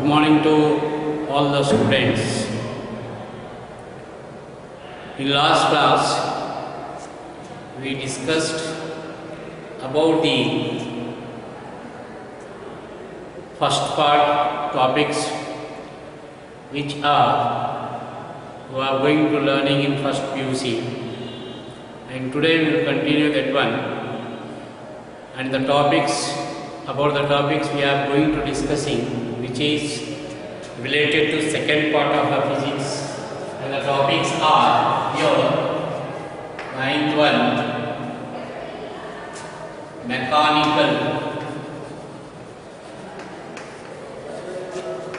morning to all the students. In last class, we discussed about the first part topics which we are going to learning in first PUC, and today we will continue that one. And the topics we are going to discussing, which is related to second part of the physics, and the topics are here. Ninth one, mechanical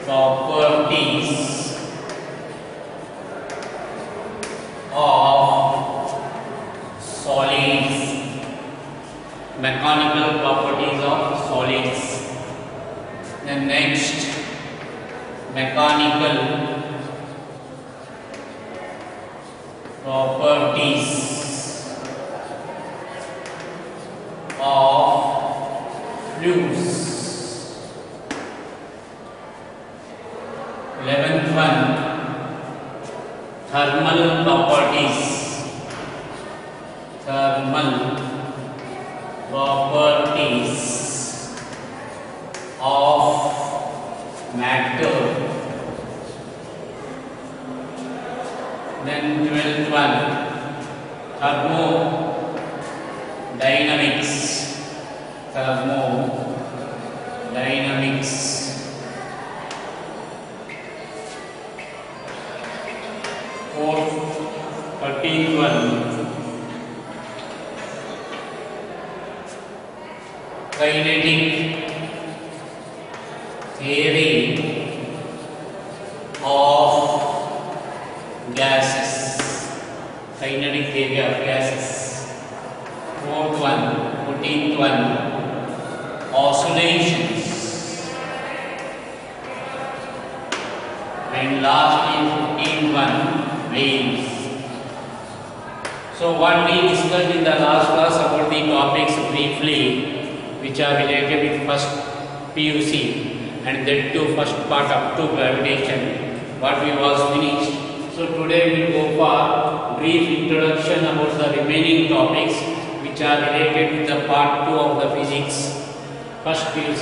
properties of solids. Mechanical properties of solids. Then next, mechanical properties of fluids. 11th one, thermal properties. Thermal properties of matter. Then 12th one, thermodynamics. Thermodynamics. 13th one, kinetic theory of gases. Kinetic theory of gases. 14th one, oscillations. And lastly 15th one, waves. So what we discussed in the last class about the topics briefly, which are related with first PUC and then to first part up to gravitation, what we was finished. So today we will go for brief introduction about the remaining topics which are related with the part 2 of the physics, first PUC,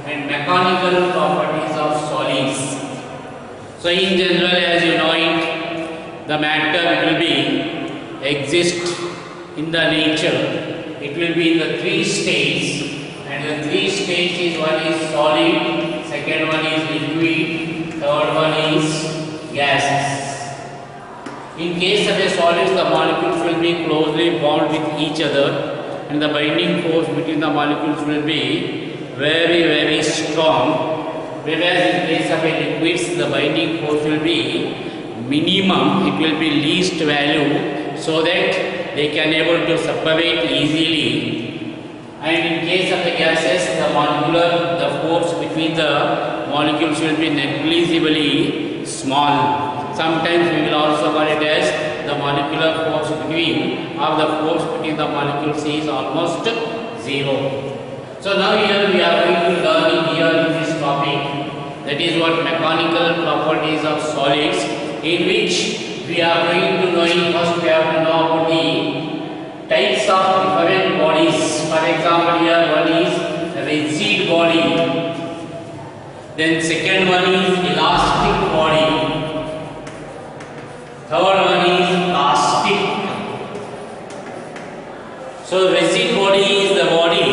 and mechanical properties of solids. So in general, as you know it, the matter will be exist in the nature. It will be in the three states, and the three states is, one is solid, second one is liquid, third one is gases. In case of a solid, the molecules will be closely bound with each other, and the binding force between the molecules will be very, very strong. Whereas in case of a liquids, the binding force will be minimum, it will be least value, so that they can able to separate easily. And in case of the gases, the force between the molecules will be negligibly small. Sometimes we will also call it as the molecular force between, or the force between the molecules is almost zero. So now here we are going to learn here in this topic, that is what mechanical properties of solids, in which we are going to know. First we have to know about the types of different bodies. For example, here one is rigid body, then second one is elastic body, third one is plastic. So rigid body is the body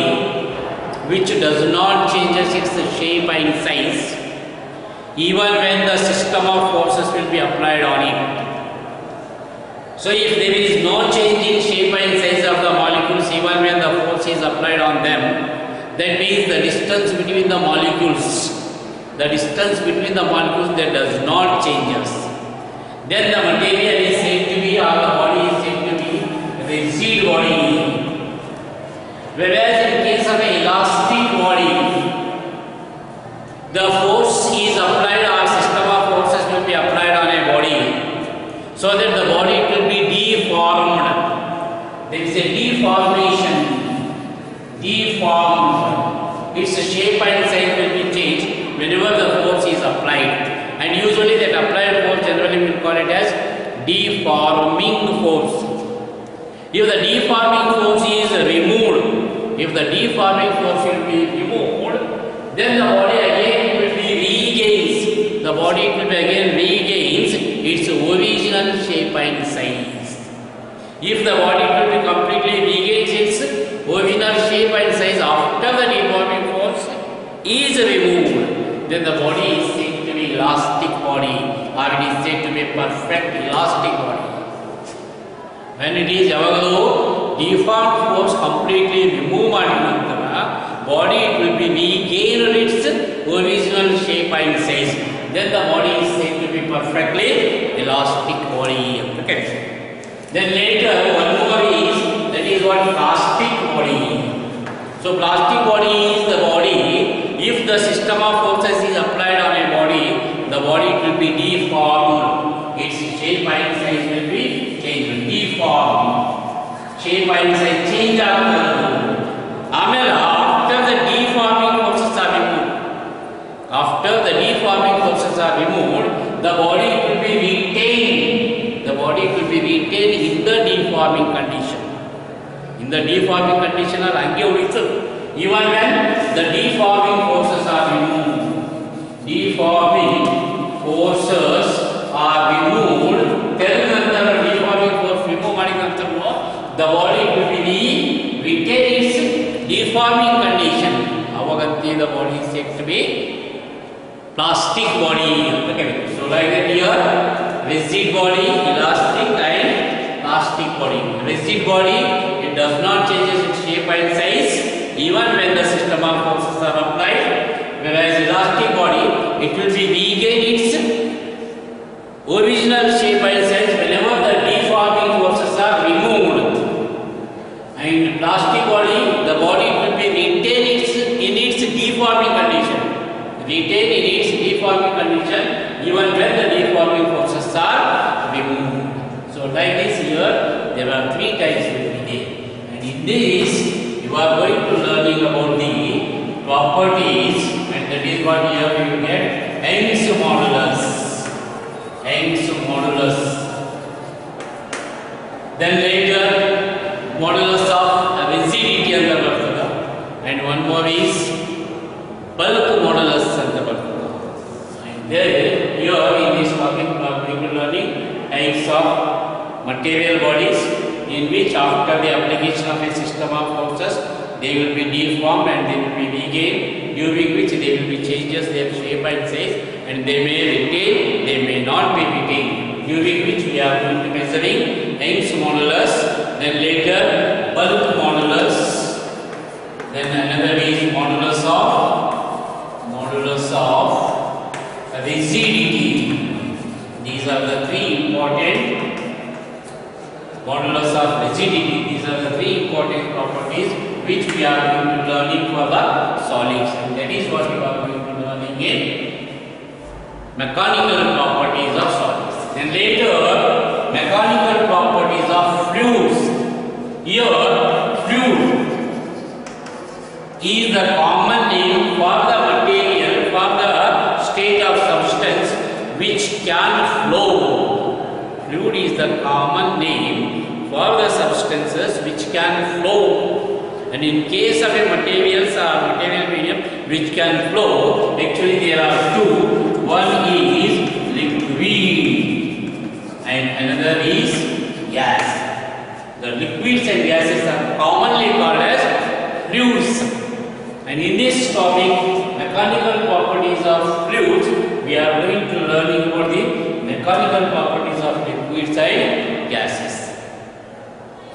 which does not change its shape and size even when the system of forces will be applied on it. So if there is no change in shape and size of the molecules even when the force is applied on them, that means the distance between the molecules, that does not change. Then the material is said to be, or the body is said to be rigid body. Whereas in case of an elastic body, the force is applied, or system of forces will be applied on a body, so that the body will be deformed. There is a deformation, its shape and size will be changed, whenever the force is applied. And usually that applied force generally we call it as deforming force. If the deforming force is removed, if the deforming force will be removed, then the body again will be regains. The body will be again regains its original shape and size. If the body will be completely regains its original shape and size after the deforming force is removed, then the body is said to be elastic body, or it is said to be perfect elastic body. When it is yavagadu deformed force completely remove madi nantara body it will be regained its original shape and size, then the body is said to be perfectly elastic body. Okay. Then later one more is, that is what plastic body. So plastic body is the body, if the system of forces is applied on a body, the body will be deformed, its shape and size will be changed, deformed, shape and size change agutadu. Amela after the deforming forces are removed, after the deforming forces are removed, the body will be retained, the body will be retained in the deforming condition. In the deforming condition or hange ulitadu, even when the deforming forces are removed. Deforming forces are removed, then the deforming force remove madi nantara the body will be retain its deforming condition. Avagatti the body is said to be plastic body. Okay. So like that here, rigid body, elastic and plastic body. Rigid body, it does not change its shape and size even when the system of forces are applied, whereas elastic body, it will be regain its original shape and size whenever the deforming forces are removed. And plastic body, the body will be retained in its deforming condition, retained in its deforming condition even when the deforming forces are removed. So like this here, there are three types will be there, and in this you are going to learning about the properties, and that is what here you will get Young's modulus. Young's modulus. Then later modulus of rigidity anta bartada, and one more is bulk modulus anta bartada. And there here in this topic we are going to learning types of material bodies in which after the application of a system of forces they will be deformed and they will be regained, during which they will be changes their shape and size, and they may retain, they may not be retained, during which we are going to measuring Young's modulus, then later bulk modulus, then another is modulus of rigidity. These are the three important modulus of rigidity. These are the three important properties which we are going to learning for the solids, and that is what we are going to learning in mechanical properties of solids. Then later mechanical properties of fluids. Here fluid is the common name for the material, for the state of substance which can flow. Fluid is the common name for the substances which can flow. And in case of a materials or material medium which can flow, actually there are two. One is liquid and another is gas. The liquids and gases are commonly called as fluids. And in this topic, mechanical properties of fluids, we are going to learning about the mechanical properties of liquids and gases.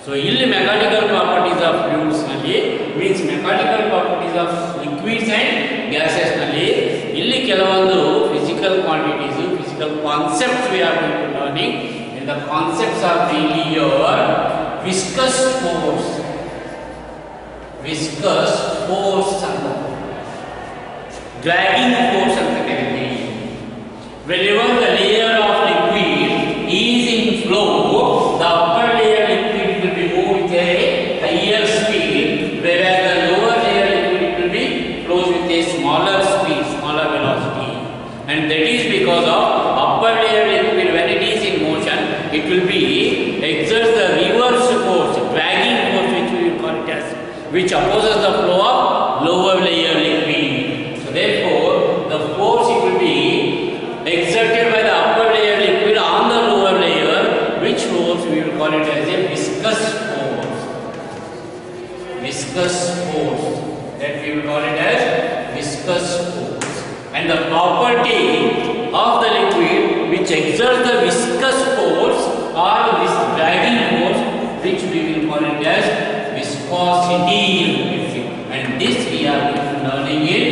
So, ಇಲ್ಲಿ mechanical properties of fluids ನಲ್ಲಿ means mechanical properties of liquids and gases ನಲ್ಲಿ ಇಲ್ಲಿ ಕೆಲವೊಂದು physical quantities, physical concepts we are going to learning, and the concepts are mainly your viscous force ಅಂತ, dragging force ಅಂತ ಕರೀತೀವಿ. Whenever the layer of liquid is in flow, the upper layer liquid will be moved with a higher speed, whereas the lower layer liquid will be flows with a smaller speed, smaller velocity. which opposes the flow of lower layer liquid. So therefore, the force it will be exerted by the upper layer liquid on the lower layer, which force we will call it as a viscous force. Viscous force. That we will call it as viscous force. And the property of the liquid which exerts the viscous force or this dragging force, which we will call it as viscosity. And this we are learning in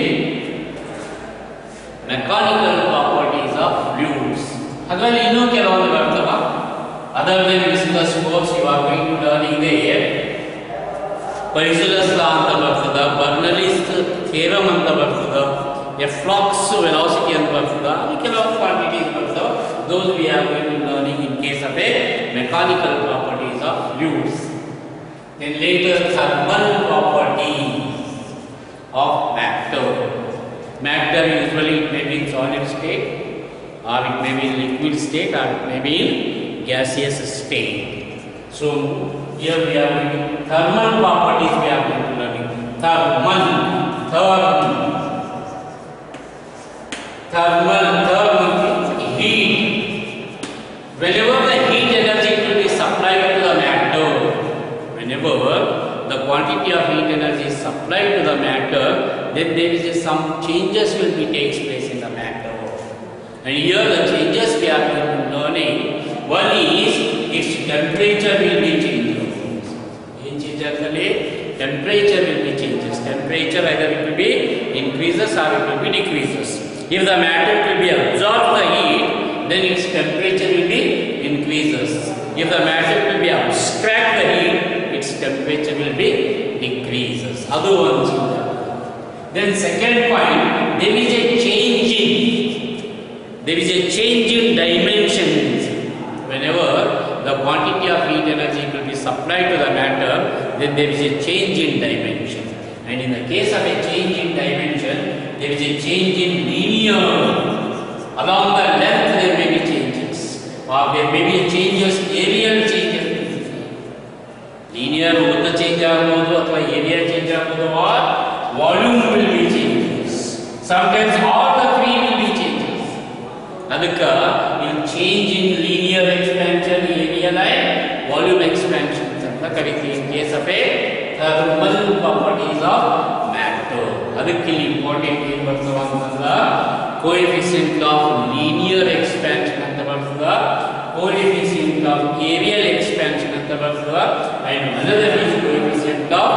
mechanical properties of fluids. Advali innu kelondu bartava. Other than viscous force, you are going to learning there. Peirce's law anta bartada, Bernoulli's theorem anta bartada, a flux velocity anta bartada, ಕೆಲವು quantities bartava. Those we are going to learning in case of a mechanical properties of fluids. Then later thermal properties of matter. Matter usually it may be in solid state, or it may be in liquid state, or it may be in gaseous state. So here we are going to thermal properties we are going to learning. Thermal means heat. Whenever the heat energy will be supplied to the matter, whenever the quantity of heat energy is supplied to the matter, then there is some changes will be takes place in the matter. And here the changes we are learning. One is its temperature will be changed. Temperature will be changes. Temperature either it will be increases or it will be decreases. If the matter will be absorb the heat, then its temperature will be increases. If the matter will be abstract the heat, its temperature will be decreases. Other ones. Then second point, there is a change in dimensions. Whenever the quantity of heat energy will be supplied to the matter, then there is a change in dimension. And in the case of a change in dimension, there is a change in linear. Along the length there may be changes, or there may be changes, areal changes. Linear uddha change agubodu athwa area change agubodu, or volume will be changes. Sometimes all the three will be changes. Adukka in change in linear expansion, areal and volume expansion. In case of a thermal properties of matter, adukku important ಏನು ಬರ್ತವ ಅಂತಂದ್ರೆ coefficient of linear expansion ಅಂತ ಬರ್ತದ, coefficient of areal expansion ಅಂತ ಬರ್ತದ, and another is coefficient of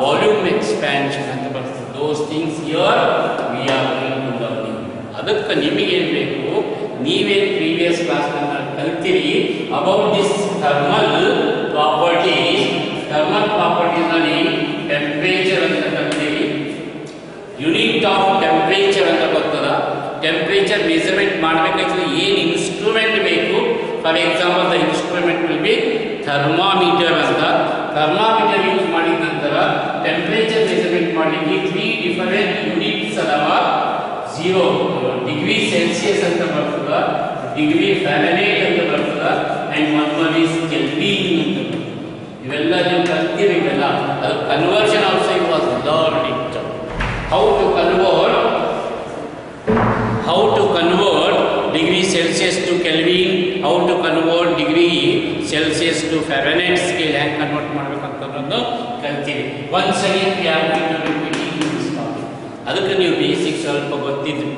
volume expansion ಅಂತ ಬರ್ತದ. Those things here we are going to learning. ಅದಕ್ಕೆ ನಿಮಗೆ ಏನು ಬೇಕು, ನೀವೇನು ಪ್ರೀವಿಯಸ್ ಕ್ಲಾಸ್ ನಲ್ಲಿ ಕಲ್ತಿರಿ about this thermal properties. Thermal properties ನಲ್ಲಿ ಟೆಂಪರೇಚರ್ ಅಂತ ಕಲ್ತಿರಿ, ಯೂನಿಟ್ ಆಫ್ ಟೆಂಪರೇಚರ್ ಅಂತ ಬರ್ತದ. ಟೆಂಪರೇಚರ್ ಮೆಜರ್ಮೆಂಟ್ ಮಾಡಬೇಕಾದ್ರೆ ಏನು ಇನ್ಸ್ಟ್ರೂಮೆಂಟ್ ಬೇಕು. For example the instrument will be thermometer ಅಂತ. ಥರ್ಮಾಮೀಟರ್ ಯೂಸ್ ಮಾಡಿದ ನಂತರ ಟೆಂಪರೇಚರ್ ಮೆಜರ್ಮೆಂಟ್ ಮಾಡಲಿಕ್ಕೆ 3 ಡಿಫರೆಂಟ್ ಯೂನಿಟ್ಸ್ ಅದಾವ. 0 ಡಿಗ್ರಿ ಸೆಲ್ಸಿಯಸ್ ಅಂತ ಬರ್ತದ, ಡಿಗ್ರಿ ಫ್ಯಾರನೈಟ್ ಅಂತ ಬರ್ತದ, ಅಂಡ್ ಒನ್ ಈಸ್ ಕೆಲ್ವಿನ್ ಅಂತ. ಇವೆಲ್ಲ ನೀವು ಕಲ್ತಿರಿಲ್ಲ. ಅದು conversion also it was learned it. how to convert degree Celsius to Kelvin, how to convert degree Celsius to Fahrenheit scale and convert ಮಾಡಬೇಕಂತಂದು ಕಲ್ತಿರಿ. once again we are going to repeat this topic. ಅದಕ್ಕೆ ನೀವು basic ಸ್ವಲ್ಪ ಗೊತ್ತಿದ್ರು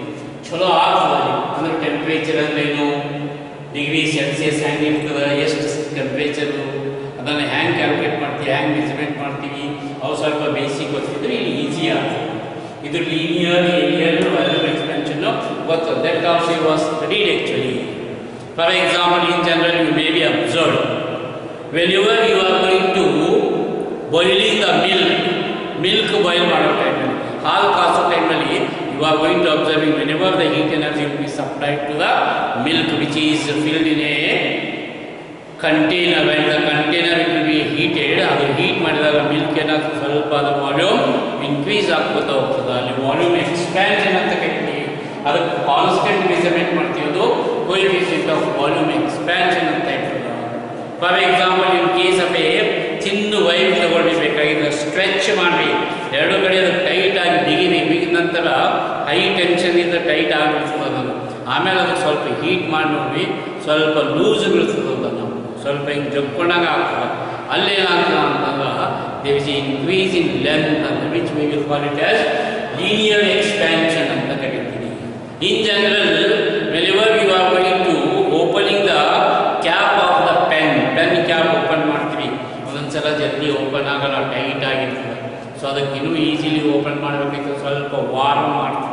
ಚಲೋ ಆಗ್ತದೆ. ಅಂದ್ರೆ temperature ಅಂದ್ರೆ ಏನು, degree Celsius ಹ್ಯಾಂಗ್ ಇರ್ತದೆ, ಎಷ್ಟು ಟೆಂಪರೇಚರು, ಅದನ್ನು ಹ್ಯಾಂಗ್ ಕ್ಯಾಲ್ಕುಲೇಟ್ ಮಾಡ್ತೀವಿ, ಹ್ಯಾಂಗ್ ಮೆಜರ್ಮೆಂಟ್ ಮಾಡ್ತೀವಿ, ಅವು ಸ್ವಲ್ಪ ಬೇಸಿಕ್ ಗೊತ್ತಿದ್ರೆ ಇಲ್ಲಿ ಈಸಿ ಆಗ್ತದೆ. ಇದು ಲೀನಿಯರ್ ಏರಿಯಲ್ ವ್ಯಾಲ್ಯೂಮ್ ಎಕ್ಸ್ಪೆನ್ಷನ್ ಗೊತ್ತು. That also was studied actually. For example, in general you may be observe whenever you are going to boiling the milk boil ಮಾಡೋ ಟೈಮಲ್ಲಿ, ಹಾಲು ಕಾಸೋ ಟೈಮಲ್ಲಿ you are going to observing whenever the heat energy will be supplied to the milk which is filled in a container. When the container will be heated, ಅದು heat ಮಾಡಿದಾಗ milk ಏನಾದ್ರು ಸ್ವಲ್ಪ ಅದು volume increase ಆಗ್ತಾ ಹೋಗ್ತದೆ. ಅಲ್ಲಿ volume expansion ಅಂತ ಕರಿತೀವಿ. ಅದಕ್ಕೆ ಕಾನ್ಸ್ಟೆಂಟ್ ಮೆಜರ್ಮೆಂಟ್ ಮಾಡ್ತೀವಿ, ಅದು coefficient of volume expansion ಅಂತ ಇರ್ತದೆ. For example, in case of a thin thin wire ತಗೊಳ್ಬೇಕಾಗಿದೆ, ಸ್ಟ್ರೆಚ್ ಮಾಡಿ ಎರಡು ಕಡೆ ಅದು ಟೈಟ್ ಆಗಿ ಬಿಗಿರಿ, ಬಿಗಿದ ನಂತರ ಹೈ ಟೆನ್ಷನ್ ಇಂದ ಟೈಟ್ ಆಗಿಬಿಡ್ತದೆ ಅದನ್ನು. ಆಮೇಲೆ ಅದಕ್ಕೆ ಸ್ವಲ್ಪ ಹೀಟ್ ಮಾಡಿ ನೋಡಿ, ಸ್ವಲ್ಪ ಲೂಸ್ ಬೀಳ್ತದೆ ಅದನ್ನು, ಸ್ವಲ್ಪ ಹಿಂಗೆ ಜಪ್ಕೊಂಡಾಗ ಆಗ್ತದೆ. ಅಲ್ಲೇನಾಗ್ತದೆ ಅಂತಂದ್ರೆ there is increase in length ಅಂತ, which we will call it as linear expansion ಅಂತ ಕರಿತೀವಿ. In general whenever you are going to opening the cap of the pen cap open ಮಾಡ್ತೀವಿ, ಒಂದೊಂದ್ಸಲ ಜಲ್ದಿ ಓಪನ್ ಆಗಲ್ಲ, ಟೈಟ್ ಆಗಿರ್ತದೆ. ಸೊ ಅದಕ್ಕೆ ಇನ್ನೂ ಈಸಿಲಿ ಓಪನ್ ಮಾಡಬೇಕಿತ್ತು, ಸ್ವಲ್ಪ ವಾರ್ಮ್ ಮಾಡ್ತೀವಿ.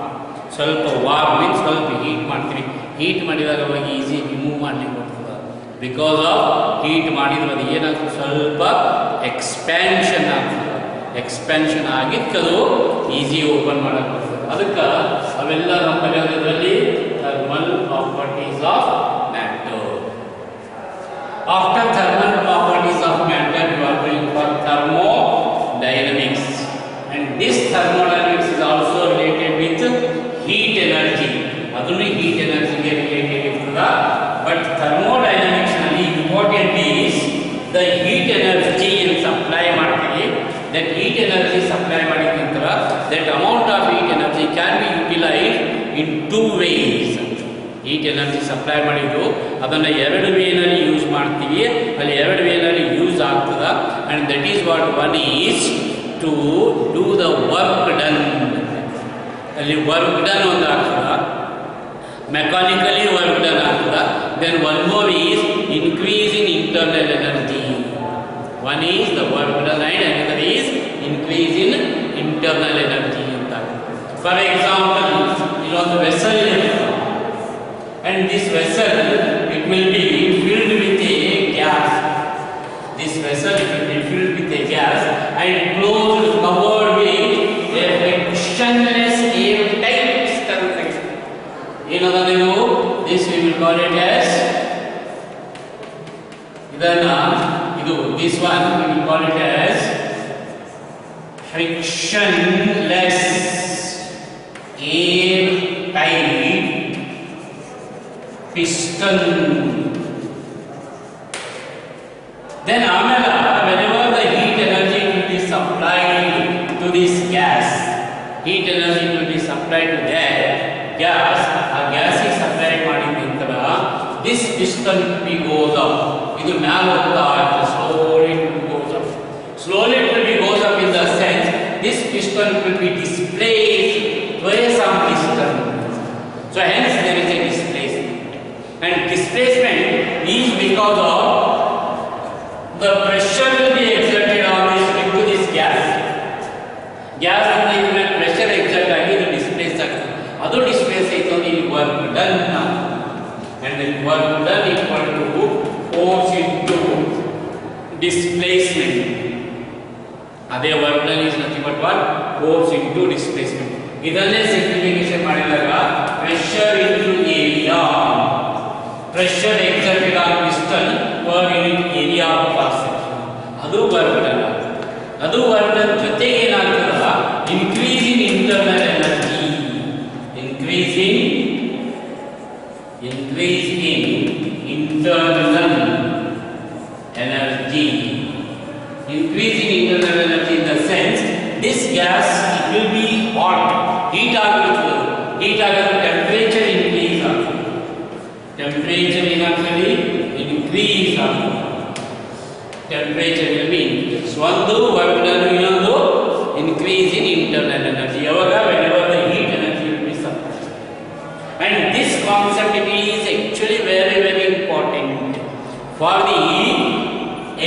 ಸ್ವಲ್ಪ ವಾರ್ಮ್ ಮೀನ್ಸ್ ಸ್ವಲ್ಪ ಹೀಟ್ ಮಾಡ್ತೀವಿ. ಹೀಟ್ ಮಾಡಿದಾಗ ಅವಾಗ ಈಸಿ ರಿಮೂವ್ ಮಾಡ್ಲಿಕ್ಕೆ ಬರ್ತದೆ. ಬಿಕಾಸ್ ಆಫ್ ಹೀಟ್ ಮಾಡಿದ್ರೆ ಅದು ಏನಾಗ್ತದೆ, ಸ್ವಲ್ಪ ಎಕ್ಸ್ಪ್ಯಾನ್ಷನ್ ಆಗ್ತದೆ. ಎಕ್ಸ್ಪ್ಯಾನ್ಷನ್ ಆಗಿದ್ದದು ಈಸಿ ಓಪನ್ ಮಾಡಕ್ಕೆ ಬರ್ತದೆ. ಅದಕ್ಕೆ ಅವೆಲ್ಲ ನಮ್ಮ ಕಲಿಯೋದ್ರಲ್ಲಿ thermal properties of matter. After thermal properties of matter you are going for thermodynamics, and this thermodynamics is also related with heat energy. ಅದನ್ನು heat energy ಗೆ ರಿಲೇಟೆಡ್ ಇರ್ತದೆ. ಬಟ್ thermodynamics ನಲ್ಲಿ important is the heat energy ಏನು supply ಮಾಡ್ತೀವಿ, that heat energy supply ಮಾಡಿದ ನಂತರ that amount of heat energy can be utilized in two ways. Heat energy supply ಮಾಡಿದ್ದು ಅದನ್ನು ಎರಡು ವೇನಲ್ಲಿ ಯೂಸ್ ಮಾಡ್ತೀವಿ, ಅಲ್ಲಿ ಎರಡು ವೇನಲ್ಲಿ ಯೂಸ್ ಆಗ್ತದೆ. And that is what one is to do the work done. ಅಲ್ಲಿ ವರ್ಕ್ ಡನ್ ಒಂದು ಆಗ್ತದೆ, ಮೆಕ್ಯಾನಿಕಲಿ ವರ್ಕ್ ಡನ್ ಆಗ್ತದೆ. Then one more is increase in internal energy. One is the work done and another is increase in internal energy ಅಂತ. For example, ಇಲ್ಲೊಂದು vessel ಇದೆ, and this vessel it will be filled with a gas. This vessel it will be filled with a gas and closed, covered with a frictionless airtight structure. ಏನದು? This we will call it as this one we will call it as frictionless airtight piston. Then amela, whenever the heat energy will be supplied to this gas, heat energy will be supplied to that gas, a gas is supplied ಮಾಡಿದ ನಂತರ this piston will be goes up. ಇದು ಮ್ಯಾಲ ಹೋಗ್ತಾ ಇರುತ್ತೆ, slowly it will goes up. Slowly it will be goes up in the sense this piston will be displaced by some piston. So hence there is a displacement. And displacement is because of the pressure will be exerted on this into this gas. Gas ಇಂದ ಇದರ pressure exert ಆಗಿ ಇದು displace ಆಗ್ತದೆ. ಅದು displace ಆಯಿತು ಅಂದ್ರೆ ಇಲ್ಲಿ work done. And then work done equal to force into displacement. ಅದೇ work done is nothing but what? Force into displacement. ಇದನ್ನೇ simplification ಮಾಡಿದಾಗ pressure into area, pressure exerted on piston per unit area of cross section, ಅದು work done. ಅದು work done ಜೊತೆಗೆ ಏನಾಗ್ತದ, increase in internal energy, increase in internal energy. Increase in internal energy in the sense this gas it will be hot, heat ಆಗುತ್ತದೆ. heat ಆಗುತ್ತೆ, temperature increase ಆಗುತ್ತೆ. Temperature ಏನಾಗ್ತದೆ, increase ಆಗುತ್ತೆ. Temperature will be increase. ಒಂದು work done, ಇನ್ನೊಂದು increase in internal energy. ಯಾವಾಗ whenever the heat energy will be supplied. And this concept is actually very very important for the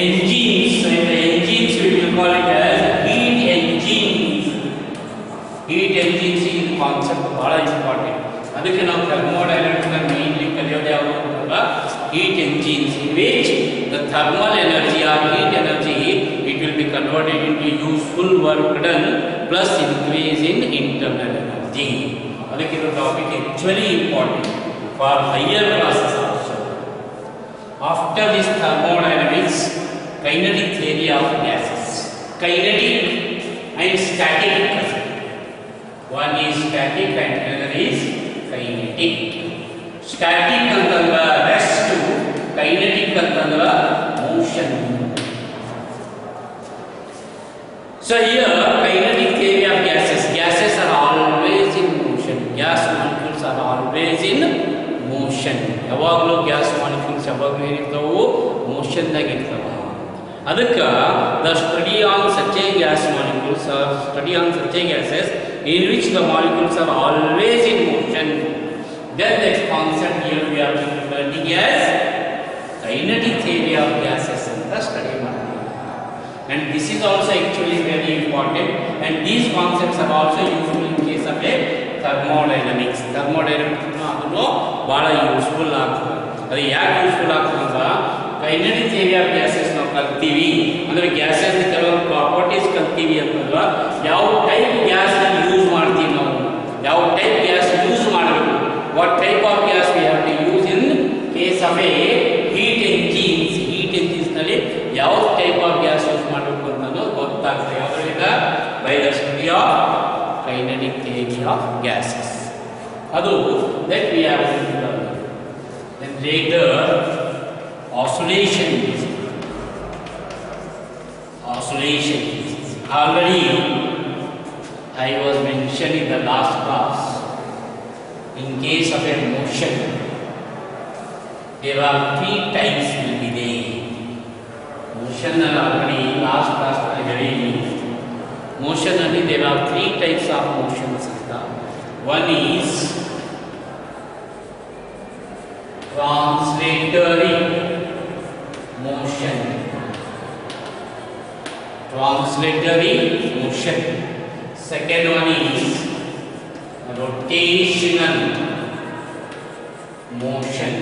engines. So in the engines we will call it as heat engines. Heat engines is concept ಬಹಳ important. ಅದಕ್ಕೆ ನಾವು thermodynamics ನ mainly ಕಲಿಯೋದು ಯಾವುದು ಅಂತಂದ್ರೆ heat engines, in which the thermal energy or heat energy it will be converted into useful work done plus increase in internal energy. ಅದಕ್ಕೆ ಇದು topic actually important for higher classes also. After this thermodynamics, kinetic theory of gases, kinetic and static. One is static and another is kinetic. Static ಅಂತಂದ್ರೆ rest, kinetic ಅಂತಂದ್ರೆ motion. So here, kinetic theory of gases. Gases are always in motion. Gas molecules are always in motion. ಯಾವಾಗಲೂ gas molecules ಯಾವಾಗಲೂ ಏನಿರ್ತಾವು ಮೋಷನ್ದಾಗ ಇರ್ತಾವ. ಅದಕ್ಕೆ the study on such a gas molecules or study on such a gases in which the molecules are always in motion. Then the concept here we are learning as kinetic theory of gases ಅಂತ study ಮಾಡ್ತೀವಿ. And this is also actually very important, and these concepts are also useful in case of a thermodynamics. Thermodynamics ಅದನ್ನು ಬಹಳ useful ಆಗ್ತದೆ. ಅದು ಯಾಕೆ useful ಆಗ್ತದೆ ಅಂದ್ರೆ kinetic theory of gases ನಾವು ಕಲ್ತೀವಿ ಅಂದ್ರೆ ಗ್ಯಾಸಸ್ ಕೆಲವೊಂದು ಪ್ರಾಪರ್ಟೀಸ್ ಕಲ್ತೀವಿ ಅಂತಂದ್ರೆ ಯಾವ ಟೈಪ್ ಗ್ಯಾಸ್ ಯೂಸ್ ಮಾಡ್ತೀವಿ ನಾವು, ಯಾವ ಟೈಪ್ ಗ್ಯಾಸ್ ಯೂಸ್ ಮಾಡಬೇಕು, what type of gas we have to use in case of a heat engines. Heat engines ನಲ್ಲಿ ಯಾವ ಟೈಪ್ ಆಫ್ ಗ್ಯಾಸ್ ಯೂಸ್ ಮಾಡಬೇಕು ಅಂತ ಗೊತ್ತಾಗ್ತದೆ ಯಾವುದರಿಂದ by the study of kinetic theory of gases. ಅದು that we have to learn. Then later oscillations. Already I was mentioned in the last class. In case of a motion, there are three types will be there. Motion already last class I very motion only there are three types of motions. One is translatory motion. Second one is rotational motion,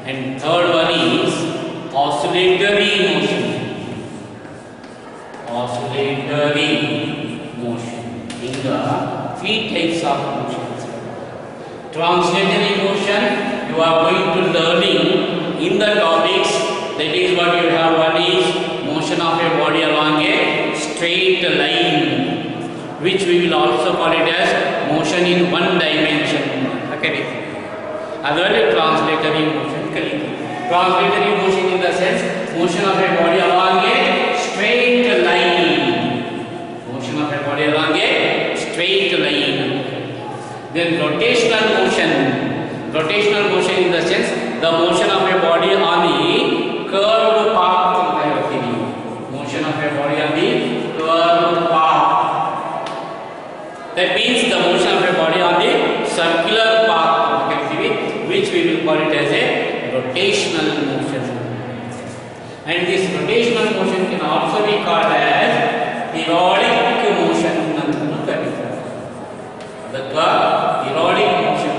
and third one is oscillatory motion. In the three types of motions. Translatory motion you are going to learning in the topics, that is what you have. One is motion of a body along a straight line, which we will also call it as motion in one dimension. Okay, adavale translatory motion kaliti. Translatory motion in the sense motion of a body along a straight line. Motion of a body along a straight line. Then rotational motion in the sense the motion of a body on the curved path. Motion of a body on the curved path. That means the motion of a body on the circular path, which we will call it as a rotational motion. And this rotational motion can also be called as periodic motion. The periodic motion.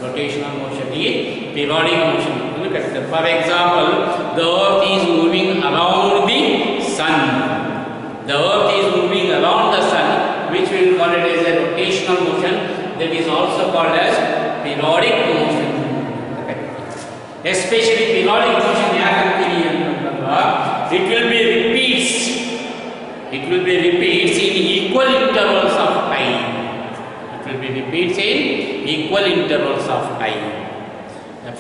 Rotational motion is periodic motion. For example, the earth is moving around the sun. The earth is moving around the sun, which we will call it as a rotational motion. That is also called as periodic motion. Especially periodic motion, it will be repeats. It will be repeats in equal intervals of time. It will be repeats in equal intervals of time.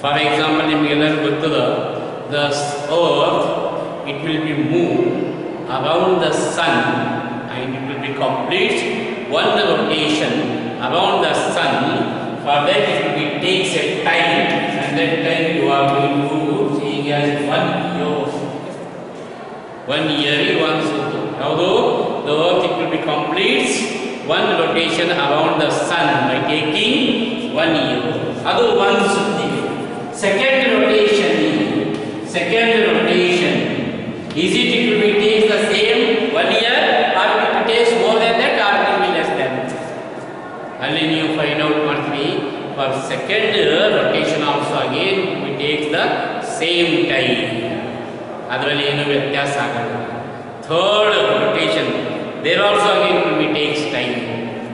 For example, the earth, it will be moved around the sun, and it will be complete one rotation around the sun. For that it will be takes a time, and that time you are going to seeing as 1 year. 1 year once. Although the earth, it will be complete one rotation around the sun by taking 1 year. Adu once. Second rotation, is it will be takes the same 1 year, or it takes more than that, or it will be less than that? Only you find out for second rotation also again we take the same time. Adರಲ್ಲಿ ಏನು ವ್ಯತ್ಯಾಸ ಆಗಲ್ಲ. Third rotation, there also again will takes time.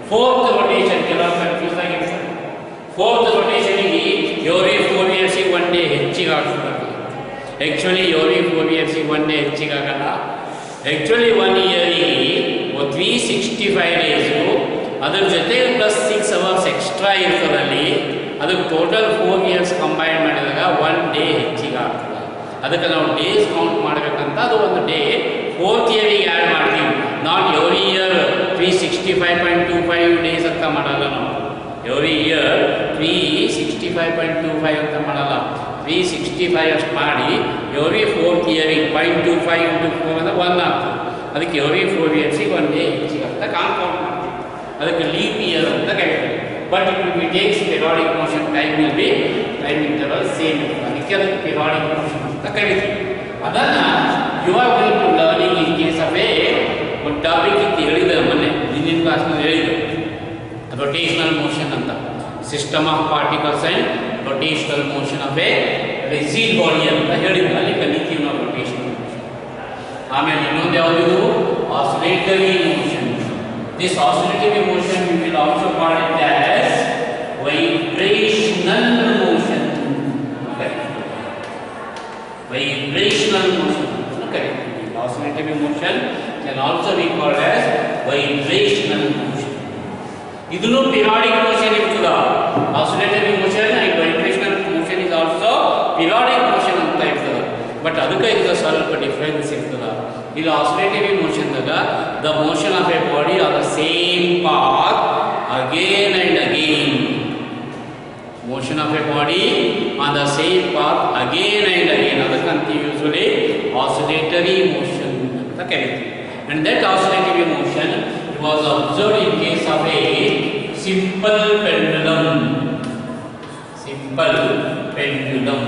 Fourth rotation, ಕೆಲವು confuse ಆಗಿರ್ತಾರೆ. Fourth rotation every 4 years one day ಹೆಚ್ಚಿಗೆ ಆಗ್ತದೆ. Actually every 4 years one day ಹೆಚ್ಚಿಗೆ ಆಗಲ್ಲ. Actually 1 year 365 days, ಅದರ ಜೊತೆ ಪ್ಲಸ್ 6 hours ಎಕ್ಸ್ಟ್ರಾ ಇರ್ತದಲ್ಲಿ ಅದಕ್ಕೆ ಟೋಟಲ್ 4 years ಕಂಬೈನ್ ಮಾಡಿದಾಗ 1 day ಹೆಚ್ಚಿಗೆ ಆಗ್ತದೆ. ಅದಕ್ಕೆ ನಾವು ಡೇಸ್ ಕೌಂಟ್ ಮಾಡಬೇಕಂತ ಅದು ಒಂದು ಡೇ ಫೋರ್ತ್ ಇಯರಿಗೆ ಆ್ಯಡ್ ಮಾಡ್ತೀವಿ. ನಾಟ್ ಎವ್ರಿ ಇಯರ್ 365.25 ಡೇಸ್ ಅಂತ ಮಾಡಲ್ಲ ನಾವು. ಎವ್ರಿ ಇಯರ್ 365.25 ಅಂತ ಮಾಡಲ್ಲ. 365 ಅಷ್ಟು ಮಾಡಿ ಎವ್ರಿ ಫೋರ್ತ್ ಇಯರಿಗೆ 0.25 into 4 ಅಂದರೆ 1 ಆಗ್ತದೆ. ಅದಕ್ಕೆ ಎವ್ರಿ 4 ಇಯರ್ಸಿಗೆ 1 ಡೇ ಹೆಚ್ಚಿಗೆ ಅಂತ ಕೌಂಟ್ ಮಾಡ್ತೀವಿ. ಅದಕ್ಕೆ ಲೀಪ್ ಇಯರ್ ಅಂತ ಕರೀತೀವಿ. But it will be takes periodic motion time interval same ಇರ್ತದೆ. ಅದಕ್ಕೆ ಪಿರಿಯಾಡಿಕ್ ಮೋಷನ್ ಅಂತ ಕರೀತೀವಿ. ಅದನ್ನು you are going to learning in case of ಒಂದು ಟಾಪಿಕ್ ಇತ್ತು ಹೇಳಿದೆ ಮೊನ್ನೆ ಹಿಂದಿನ ಕ್ಲಾಸ್ನಲ್ಲಿ ಹೇಳಿದೆ, ರೊಟೇಷನಲ್ ಮೋಷನ್ ಅಂತ. System of particles and rotational motion of a rigid body ಅಂತ ಹೇಳಿದ್ವಿ. ಅಲ್ಲಿ ಕಲಿತೀವಿ ನಾವು ರೊಟೇಷನಲ್ ಮೋಷನ್. ಆಮೇಲೆ ಇನ್ನೊಂದು ಯಾವುದು oscillatory motion. This oscillatory motion we will also call it as vibrational motion. Vibrational motion ಅಂತ ಕರೀತೀವಿ. Oscillatory motion can also be called as vibrational motion. ಇದನ್ನು periodic motion ಇರ್ತದ. oscillatory motion and vibrational motion is also periodic motion ಅಂತ ಇರ್ತದ. But ಅದಕ್ಕೆ ಇದಕ್ಕೆ ಸ್ವಲ್ಪ difference ಇರ್ತದ. ಇದು oscillatory motion ದಾಗ the motion of a body on the same path again and again. Motion of a body on the same path again and again. ಅದಕ್ಕಂತ usually oscillatory motion ಅಂತ ಕರೀತೀವಿ. And that oscillatory motion was observed in case of a simple pendulum. Simple pendulum.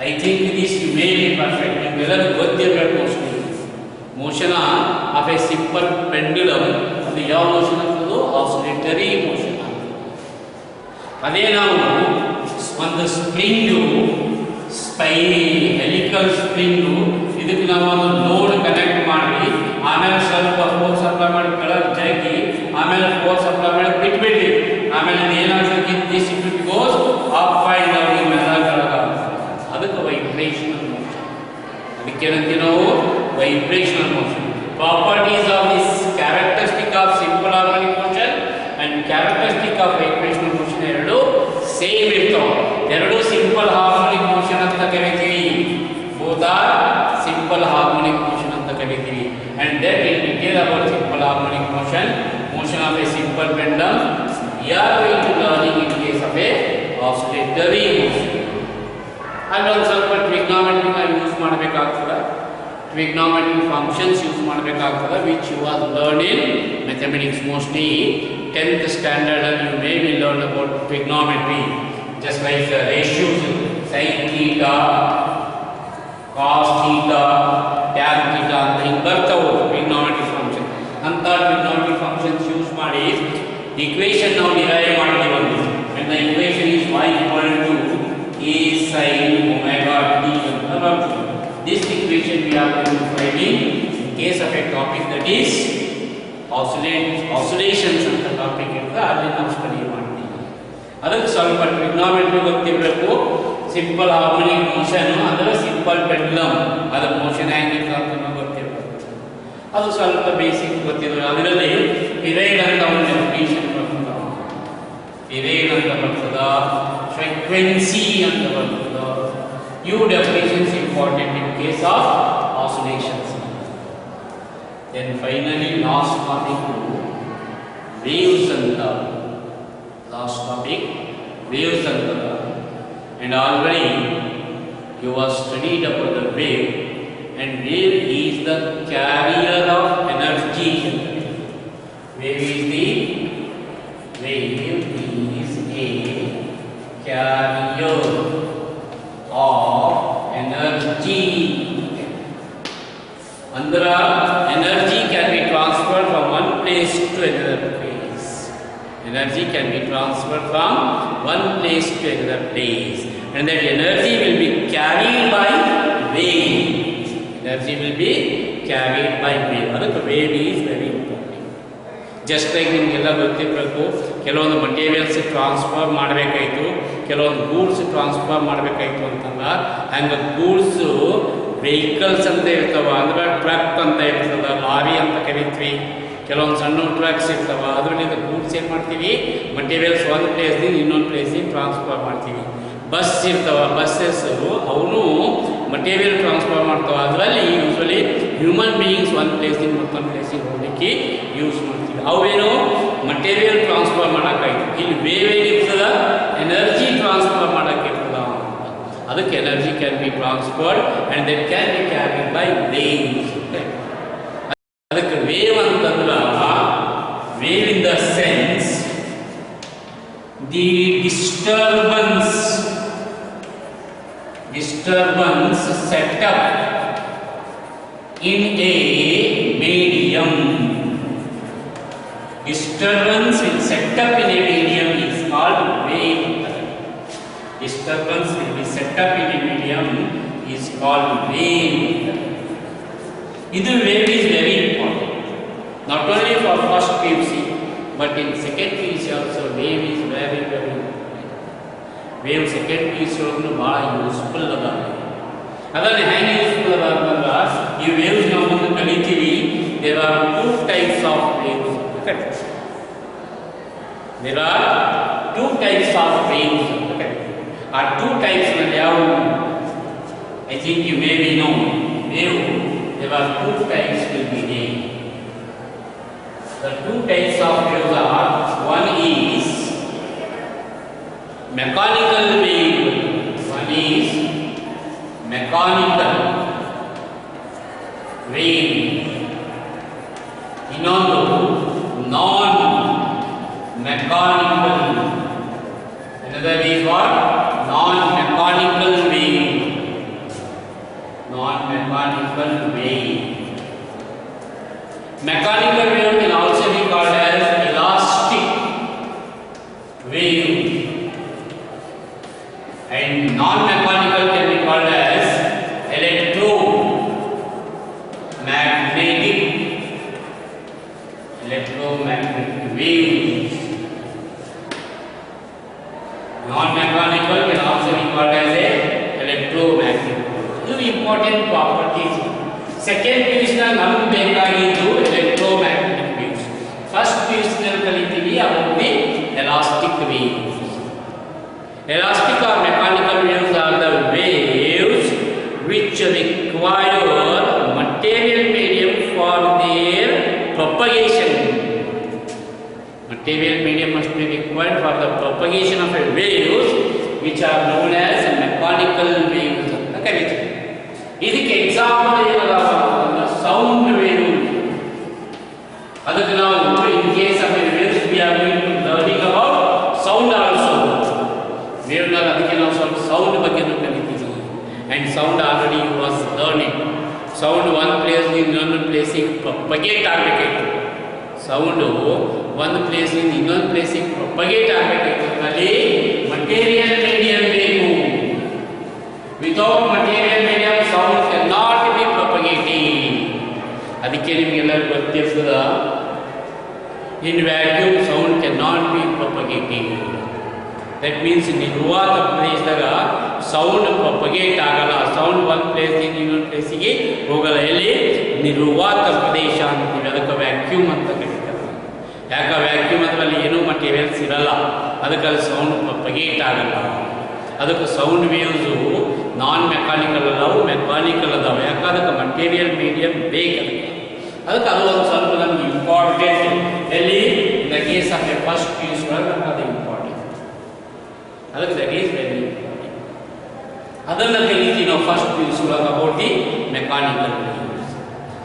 I think this you may be perfect. Whether ಗೊತ್ತಿರಬೇಕು mostly motion of a simple pendulum ಅದು ಯಾವ motion ಆಗ್ತದೋ oscillatory motion ಆಗ್ತದೆ. ಅದೇ ನಾವು ಒಂದು spring helical spring ಇದಕ್ಕೆ ನಾವು ಒಂದು ಲೋಡ್ ಕನೆಕ್ಟ್ ಮಾಡಿ ಆಮೇಲೆ ಸ್ವಲ್ಪ ಫೋರ್ಸ್ ಅಪ್ಲೈ ಮಾಡಿ ಕೆಳಗೆ ಜಗ್ಗಿ ಆಮೇಲೆ ಫೋರ್ಸ್ ಅಪ್ಲೈ ಮಾಡಿ ಬಿಟ್ಬಿಟ್ಟು ಆಮೇಲೆ ಏನಾಗ್ತದೆ this it goes up and down ಮೇಲೆ ಕೆಳಗೆ. ಅದಕ್ಕೆ ವೈಬ್ರೇಷನಲ್ ಮೋಷನ್. ಅದಕ್ಕೇನಂತೀವಿ ನಾವು vibrational motion. Properties of this characteristic of simple harmonic motion and characteristic of vibrational motion ಎರಡು ಸೇಮ್ ಇರ್ತಾವೆ. ಎರಡು ಸಿಂಪಲ್ ಹಾರ್ಮೋನಿಕ್ ಮೋಷನ್ ಅಂತ ಕರಿತೀವಿ. Both are simple harmonic motion ಅಂತ ಕರೀತೀವಿ. And that in detail about simple harmonic motion, motion of a simple pendulum, we are going to learning in case of a oscillatory motion. And ಒಂದು ಸ್ವಲ್ಪ ಟ್ರಿಗ್ನೋಮೆಟ್ರಿನ use ಮಾಡಬೇಕಾಗ್ತದೆ. Trigonometric functions use ಮಾಡಬೇಕಾಗ್ತದೆ which you are learning mathematics mostly 10th standard and you may be learn about trigonometry just like ratios sin theta cos theta tan theta ಅಂತ ಹಿಂಗೆ ಬರ್ತಾವೆ trigonometric function. ಅಂತ trigonometric functions use ಮಾಡಿ equation ನಾವು derive ಮಾಡಿದ್ದೀವಿ ಒಂದು. and the equation is y equal to a sin omega t ಅಂತ ಬರ್ತದೆ. This equation we are going to find in case of a topic that is oscillations ಅಂತ topic ಇರ್ತದೆ. ಅಲ್ಲಿ ನಾವು ಸ್ಟಡಿ ಮಾಡ್ತೀವಿ. ಅದಕ್ಕೆ ಸ್ವಲ್ಪ ಟ್ರಿಗ್ನೋಮೆಟ್ರಿ ಗೊತ್ತಿರಬೇಕು. ಸಿಂಪಲ್ ಹಾರ್ಮೋನಿಕ್ ಮೋಷನ್ ಅಂದರೆ ಸಿಂಪಲ್ ಪೆಂಡ್ಯುಲಮ್ ಅದರ ಮೋಷನ್ ಹೆಂಗಿರ್ತದೆ ಅಂತ ಗೊತ್ತಿರಬೇಕು. ಅದು ಸ್ವಲ್ಪ ಬೇಸಿಕ್ ಗೊತ್ತಿರಬೇಕು. ಅದರಲ್ಲಿ ಪಿರೈಡ್ ಅಂತ ಒಂದು ಡೆಫಿನೇಷನ್ ಬರ್ತದ, ಪಿರೈಡ್ ಅಂತ ಬರ್ತದ, ಫ್ರೀಕ್ವೆನ್ಸಿ ಅಂತ ಬರ್ತದ. ಇವು definitions important in case of oscillations. Then finally last topic waves ಅಂತ. ಲಾಸ್ಟ್ ಟಾಪಿಕ್ ವೇವ್ಸ್ ಅಂತ. And already you have studied about the wave, and wave is the carrier of energy. Wave is a carrier of energy. Andra energy can be transferred from one place to another place. Energy can be transferred from one place to another place. And that energy will be carried by wave. Energy will be carried by wave. That wave is very important. Just like ನಿಮಗೆಲ್ಲ ಗೊತ್ತಿರಬೇಕು, ಕೆಲವೊಂದು materials transfer ಮಾಡಬೇಕಾಯಿತು, ಕೆಲವೊಂದು goods transfer ಮಾಡಬೇಕಾಯಿತು ಅಂತಂದ. ಹಂಗೆ goods vehicles ಅಂತ ಇರ್ತವೆ. ಅಂದ್ರೆ truck ಅಂತ ಇರ್ತದೆ, ಲಾರಿ ಅಂತ ಕರಿತೀವಿ. ಕೆಲವೊಂದು ಸಣ್ಣ ಟ್ರಕ್ಸ್ ಇರ್ತವೆ. ಅದರಿಂದ ಗೂಡ್ಸ್ ಏನು ಮಾಡ್ತೀವಿ, ಮಟೀರಿಯಲ್ಸ್ ಒಂದು ಪ್ಲೇಸ್ದಿಂದ ಇನ್ನೊಂದು ಪ್ಲೇಸಿಗೆ ಟ್ರಾನ್ಸ್ಫರ್ ಮಾಡ್ತೀವಿ. ಬಸ್ ಇರ್ತವೆ, ಬಸ್ಸಸ್ಸು ಅವನು ಮಟೀರಿಯಲ್ ಟ್ರಾನ್ಸ್ಫರ್ ಮಾಡ್ತಾವೆ. ಅದರಲ್ಲಿ ಯೂಶ್ವಲಿ ಹ್ಯೂಮನ್ ಬೀಯಿಂಗ್ಸ್ ಒಂದು ಪ್ಲೇಸಿಂದ ಮತ್ತೊಂದು ಪ್ಲೇಸಿಗೆ ಹೋಗಲಿಕ್ಕೆ ಯೂಸ್ ಮಾಡ್ತೀವಿ. ಅವೇನು ಮಟೀರಿಯಲ್ ಟ್ರಾನ್ಸ್ಫರ್ ಮಾಡೋಕ್ಕಾಯ್ತು. ಇಲ್ಲಿ ವೇವ್ ಏನಿರ್ತದ ಎನರ್ಜಿ ಟ್ರಾನ್ಸ್ಫರ್ ಮಾಡೋಕ್ಕಿರ್ತದ. ಅದಕ್ಕೆ energy can be transferred and that can be carried by waves. ಅದಕ್ಕೆ ವೇವ್ ಅಂತಂದ್ರೆ wave in the sense the disturbance set up in a medium. Disturbance set up in a medium is called wave. Disturbance will be set up in a medium is called wave. This wave is very important. Not only for first PUC, but in second PUC also wave is very important. Wave second PUC ಒಳಗೂ ಭಾಳ useful ಅದ. ಅದನ್ನು ಹೆಂಗೆ useful ಅದ ಅಂತಂದ್ರೆ ಈ waves ನಾವು ಮುಂದೆ ಕಲಿತೀವಿ. There are two types of waves. There are two types of waves. ಆ ಟೂ ಟೈಪ್ಸ್ನಲ್ಲಿ ಯಾವುವು? I think you may be no wave. There are two types will be there. The two types of waves are, one is mechanical wave. One is mechanical wave. ಇನ್ನೊಂದು non-mechanical. Another is what? Non-mechanical wave. Non-mechanical wave. Mechanical wave can also be called as elastic wave, and non-mechanical can be called as electromagnetic waves. Non-mechanical can also be called as electromagnetic. These are important properties. Second division ನಮಗೆ ಬೇಕಾಗಿದ್ದು electromagnetic waves. First division ಕಲಿತೀವಿ about the elastic waves. Elastic or mechanical waves are the waves which require material medium for their propagation. Material medium must be required for the propagation of a waves which are known as mechanical waves. ಇದಕ್ಕೆ example ಏನದಾವ ಅಂತಂದ್ರೆ sound wave. ಅದಕ್ಕೆ ನಾವು in case of waves we are going to learning about sound also. ವೇವ್ನಲ್ಲಿ ಅದಕ್ಕೆ ನಾವು ಸ್ವಲ್ಪ sound ಬಗ್ಗೆ ಕಲಿತೀವಿ. And sound already you was learning. Sound ಒಂದು ಪ್ಲೇಸ್ನಿಂದ ಇನ್ನೊಂದು ಪ್ಲೇಸಿಗೆ ಪ್ರೊಪಗೇಟ್ ಆಗಬೇಕಾಯ್ತು. ಸೌಂಡು ಒಂದು ಪ್ಲೇಸ್ನಿಂದ ಇನ್ನೊಂದು ಪ್ಲೇಸಿಗೆ ಪ್ರೊಪಗೇಟ್ ಆಗಬೇಕಾಯ್ತು. ಅಲ್ಲಿ ಮಟೀರಿಯಲ್ ಮೀಡಿಯಂ ಬೇಕು. Without material medium sound cannot be propagating. ಅದಕ್ಕೆ ನಿಮಗೆಲ್ಲರಿಗೂ ಗೊತ್ತಿರ್ತದ, in vacuum sound cannot be propagating. That means ನಿರ್ವಾತ ಪ್ರದೇಶದಾಗ ಸೌಂಡ್ ಪ್ರೊಪಗೇಟ್ ಆಗಲ್ಲ. ಸೌಂಡ್ ಒಂದು ಪ್ಲೇಸಿಂದ ಇನ್ನೊಂದು ಪ್ಲೇಸಿಗೆ ಹೋಗಲ್ಲ. ಎಲ್ಲಿ? ನಿರ್ವಾತ ಪ್ರದೇಶ ಅಂತೀವಿ. ಅದಕ್ಕೆ ವ್ಯಾಕ್ಯೂಮ್ ಅಂತ ಕರೀತಾರೆ. ಯಾಕೆ ವ್ಯಾಕ್ಯೂಮ್ ಅದರಲ್ಲಿ ಏನೂ ಮಟೀರಿಯಲ್ಸ್ ಇರಲ್ಲ, ಅದಕ್ಕೆ ಅಲ್ಲಿ ಸೌಂಡ್ ಪ್ರೊಪಗೇಟ್ ಆಗಲ್ಲ. ಅದಕ್ಕೆ ಸೌಂಡ್ ವೇವ್ಸು ನಾನ್ ಮೆಕ್ಯಾನಿಕಲ್ ಅದಾವು, ಮೆಕ್ಯಾನಿಕಲ್ ಅದಾವೆ. ಯಾಕೆ? ಅದಕ್ಕೆ ಮಟೀರಿಯಲ್ ಮೀಡಿಯಂ ಬೇಕು. ಅದಕ್ಕೆ ಅದು ಒಂದು ಸ್ವಲ್ಪ ನಮ್ಗೆ ಇಂಪಾರ್ಟೆಂಟ್. ಎಲ್ಲಿ? In the case of A first PUC ಒಳಗೆ ನಮ್ಗೆ ಅದು ಇಂಪಾರ್ಟೆಂಟ್. ಅದಕ್ಕೆ ದಟ್ ಈಸ್ ವೆರಿ ಇಂಪಾರ್ಟೆಂಟ್. ಅದನ್ನು ಕಲಿತೀವಿ ನಾವು ಫಸ್ಟ್ PUC ಒಳಗೆ ಅಬೌಟ್ ದಿ ಮೆಕ್ಯಾನಿಕಲ್ ವೇವ್ಸ್.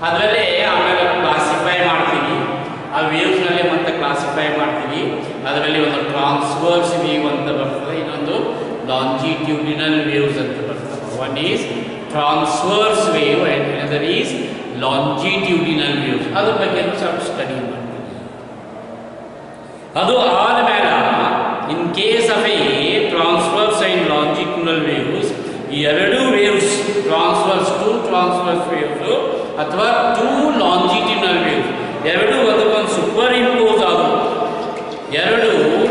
ಅದರಲ್ಲೇ ಆಮೇಲೆ ಕ್ಲಾಸಿಫೈ ಮಾಡ್ತೀವಿ. ಆ ವೇವ್ಸ್ನಲ್ಲೇ ಮತ್ತೆ ಕ್ಲಾಸಿಫೈ ಮಾಡ್ತೀವಿ. ಅದರಲ್ಲಿ ಒಂದು ಟ್ರಾನ್ಸ್ವರ್ಸ್ ವೇವ್ ಅಂತ ಬರ್ತದೆ, ಇನ್ನೊಂದು longitudinal waves ಅಂತ ಬರ್ತದೆ. One is transverse wave and another is longitudinal waves. ಅದ್ರ ಬಗ್ಗೆ ಸ್ವಲ್ಪ ಸ್ಟಡಿ ಮಾಡ್ತೀವಿ. ಅದು ಆದಮೇಲೆ ಇನ್ case of A transverse and longitudinal waves, ಈ ಎರಡು waves transverse, two transverse waves ಅಥವಾ ಟೂ ಲಾಂಜಿಟ್ಯೂಡಿನಲ್ ವೇವ್ಸ್ ಎರಡು ಒಂದಕ್ಕೊಂದು ಸೂಪರ್ ಇಂಪೋಸ್ ಆದವು. ಎರಡು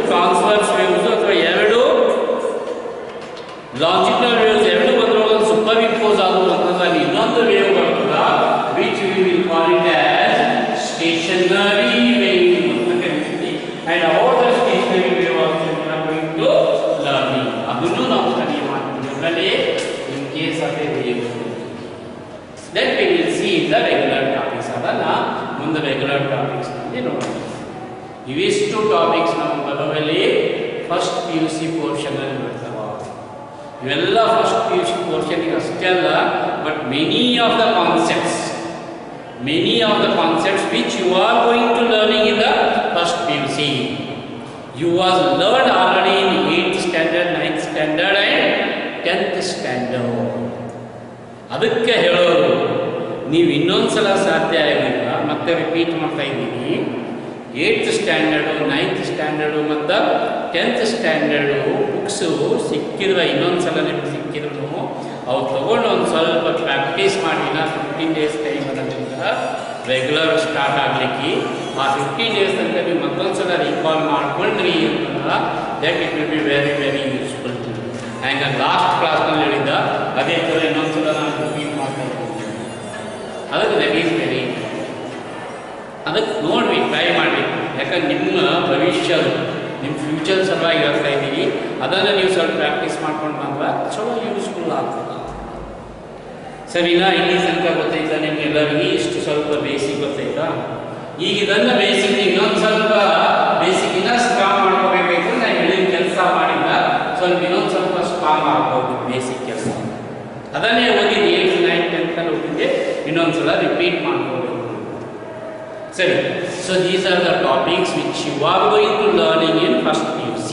ಟ್ರಾನ್ಸ್ವರ್ಸ್ ವೇವ್ಸ್ ಅಥವಾ ಎರಡು ಲಾಂಜಿಟ್ಯೂಡಿನಲ್ ವೇವ್ಸ್ ಎರಡು ಒಂದರೊಳಗೆ ಸೂಪರ್ ಇಂಪೋಸ್ ಆದವು ಅಂತಂದ್ರೆ ಇನ್ನೊಂದು ವೇವ್ ಬರ್ತದ, which we will call it as stationary wave ಅಂತ ಕರೀತೀವಿ. And about the stationary wave also we are going to learning. ಅದನ್ನು ನಾವು ಸ್ಟಡಿ ಮಾಡ್ತೀವಿ. ಅದರಲ್ಲಿ in case of a wave regular topics ನೋಡೋಣ. ಇವಿಷ್ಟು ಟಾಪಿಕ್ಸ್ ನಮ್ಮ ಬಲವಲ್ಲಿ ಫಸ್ಟ್ ಪಿ ಯು ಸಿ ಪೋರ್ಷನಲ್ಲಿ ಬರ್ತಾವ. ಇವೆಲ್ಲ ಫಸ್ಟ್ ಪಿ ಯು ಸಿ ಪೋರ್ಷನ್ಗೆ ಅಷ್ಟೇ ಅಲ್ಲ, but many of the concepts which you are going to learning in the first PUC. You was learned already in 8th standard, 9th standard and 10th standard. ಅದಕ್ಕೆ ಹೇಳೋದು, ನೀವು ಇನ್ನೊಂದ್ಸಲ ಸಾಧ್ಯ ಆಗಿಲ್ಲ, ಮತ್ತೆ ರಿಪೀಟ್ ಮಾಡ್ತಾ ಇದ್ದೀನಿ. 8th ಸ್ಟ್ಯಾಂಡರ್ಡು, 9th ಸ್ಟ್ಯಾಂಡರ್ಡು ಮತ್ತು 10th ಸ್ಟ್ಯಾಂಡರ್ಡು ಬುಕ್ಸು ಸಿಕ್ಕಿದ್ರೆ, ಇನ್ನೊಂದ್ಸಲ ನಿಮ್ಗೆ ಸಿಕ್ಕಿದ್ರು ಅವು ತೊಗೊಂಡು ಒಂದು ಸ್ವಲ್ಪ ಪ್ರಾಕ್ಟೀಸ್ ಮಾಡಿ. 15 ಡೇಸ್ ಟೈಮ್ ಅನ್ನೋದ್ರಿಂದ ರೆಗ್ಯುಲರ್ ಸ್ಟಾರ್ಟ್ ಆಗಲಿಕ್ಕೆ ಆ 15 ಡೇಸ್ ತನಕ ನೀವು ಮತ್ತೊಂದು ಸಲ ರೀಕಾಲ್ ಮಾಡ್ಕೊಂಡ್ರಿ ಅಂತಂದ್ರೆ that it will be very very useful. ಹ್ಯಾಂಗೆ ಲಾಸ್ಟ್ ಕ್ಲಾಸ್ನಲ್ಲಿ ಹೇಳಿದ್ದ ಅದೇ ಥರ ಇನ್ನೊಂದು ಸಲ ನಾನು ರಿಪೀಟ್ ಮಾಡ್ತಾ ಇದ್ದೀನಿ. ಅದಕ್ಕೆ ದಟ್ ಈಸ್ ವೆರಿ, ಅದಕ್ಕೆ ನೋಡ್ರಿ, ಟ್ರೈ ಮಾಡಿ. ಯಾಕಂದ್ರೆ ನಿಮ್ಮ ಭವಿಷ್ಯ, ನಿಮ್ಮ ಫ್ಯೂಚರ್ ಸಲುವಾಗಿ ಹೇಳ್ತಾ ಇದ್ದೀವಿ. ಅದನ್ನು ನೀವು ಸ್ವಲ್ಪ ಪ್ರಾಕ್ಟೀಸ್ ಮಾಡ್ಕೊಂಡು ಬಂದ್ರೆ ಚಲೋ ಯೂಸ್ಫುಲ್ ಆಗ್ತದೆ. ಸರಿನಾ? ಇಲ್ಲಿ ತನಕ ಗೊತ್ತಾಯ್ತಾ ನಿಮ್ಗೆಲ್ಲರಿಗೂ? ಇಷ್ಟು ಸ್ವಲ್ಪ ಬೇಸಿಕ್ ಗೊತ್ತಾಯ್ತಾ? ಈಗ ಇದನ್ನು ಬೇಸಿಕ್ ಇನ್ನೊಂದು ಸ್ವಲ್ಪ ಬೇಸಿಕ್ಕಿನ ಸ್ಟ್ರಾಂಗ್ ಮಾಡ್ಕೋಬೇಕಾಯ್ತು. ನಾನು ಹೇಳಿದ ಕೆಲಸ ಮಾಡಿಲ್ಲ, ಸ್ವಲ್ಪ ಇನ್ನೊಂದು ಸ್ವಲ್ಪ ಸ್ಟ್ರಾಂಗ್ ಮಾಡ್ಬೋದು ಬೇಸಿಕ್ ಕೆಲಸ. ಅದನ್ನೇ ಓದಿದ್ದು 8th 9th 10th ಓದಿದ್ದೆ, ಇನ್ನೊಂದ್ಸಲ ರಿಪೀಟ್ ಮಾಡ್ಕೋಬೇಕು. ಸರಿ, so these are the topics which you are going to learning in first PUC.